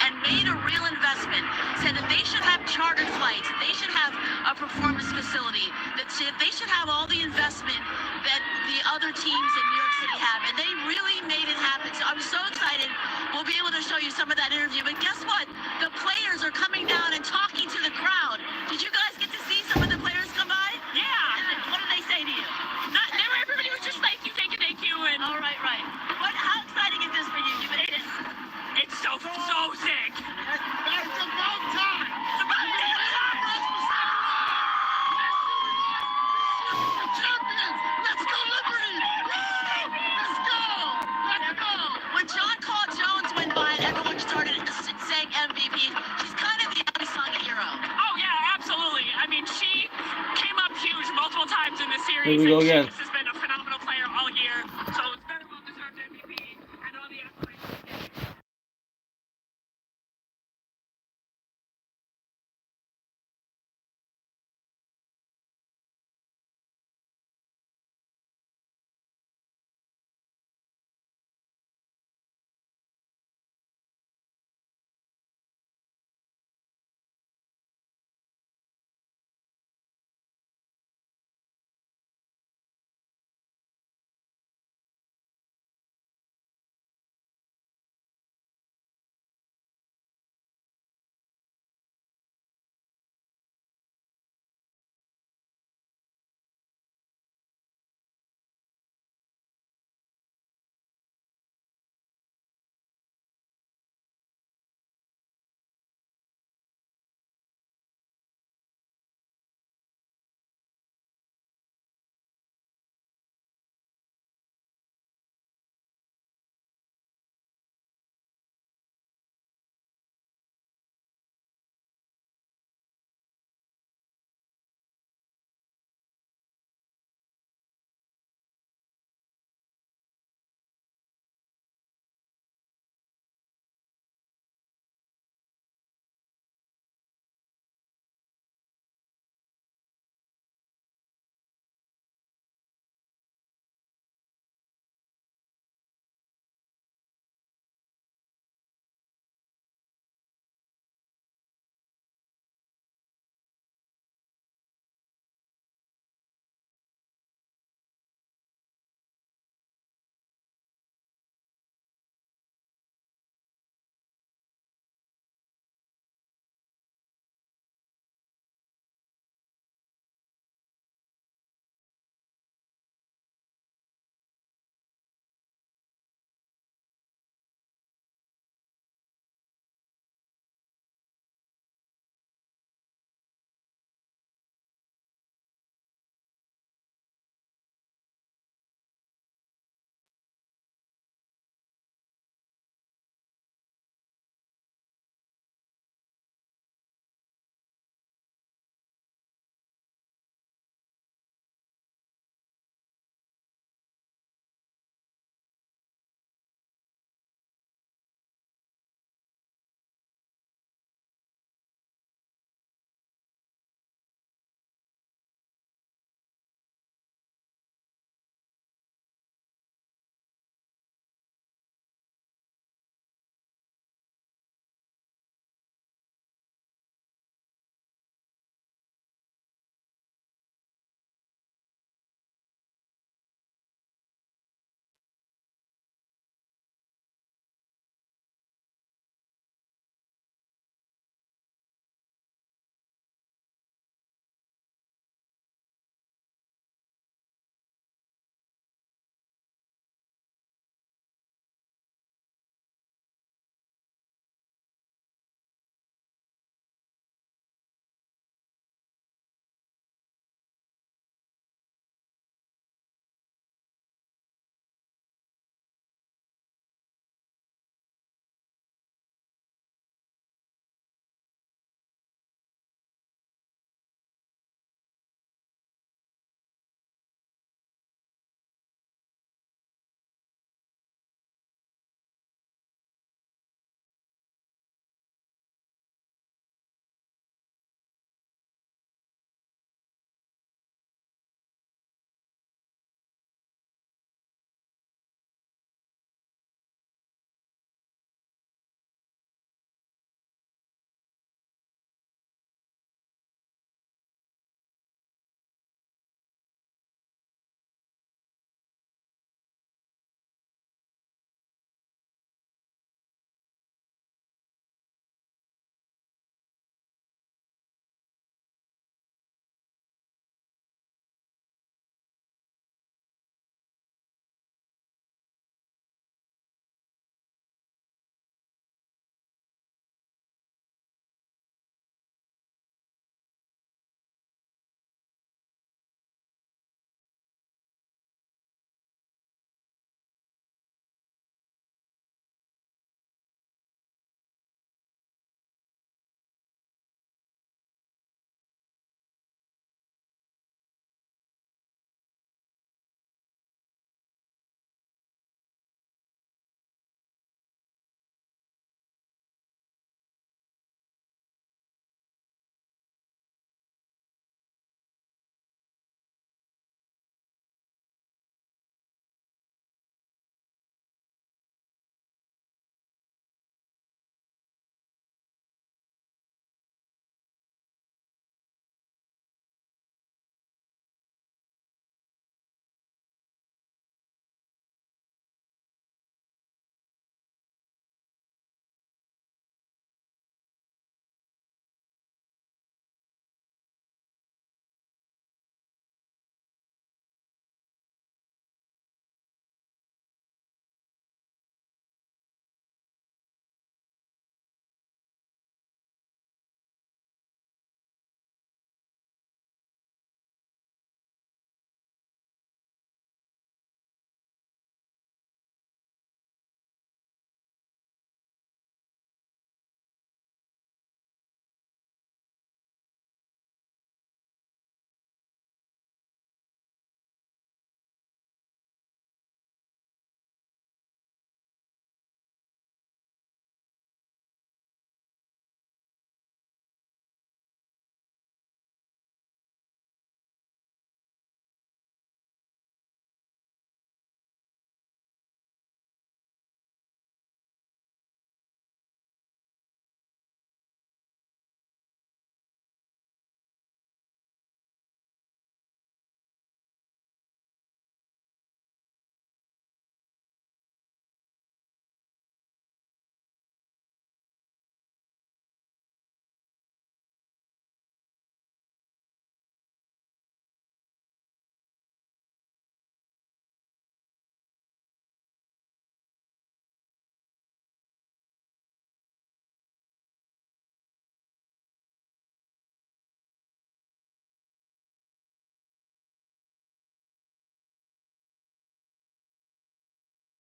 and made a real investment. Said that they should have chartered flights. They should have a performance facility. They should have all the investment that the other teams in New York City have, and they really made it happen. So I'm so excited. We'll be able to show you some of that interview. But guess what? The players are coming down and talking to the crowd. Did you guys get to see some of the players come by? Yeah. What did they say to you? Everybody was just thank you, and All right, right. How exciting is this for you? it's so sick. It's about time. Champions! Let's go Liberty! Let's go! Let's go! When John Paul Jones went by and everyone started saying MVP, she's kind of the unsung hero. Oh yeah, absolutely. I mean, she came up huge multiple times in the series. Here we go and again. She's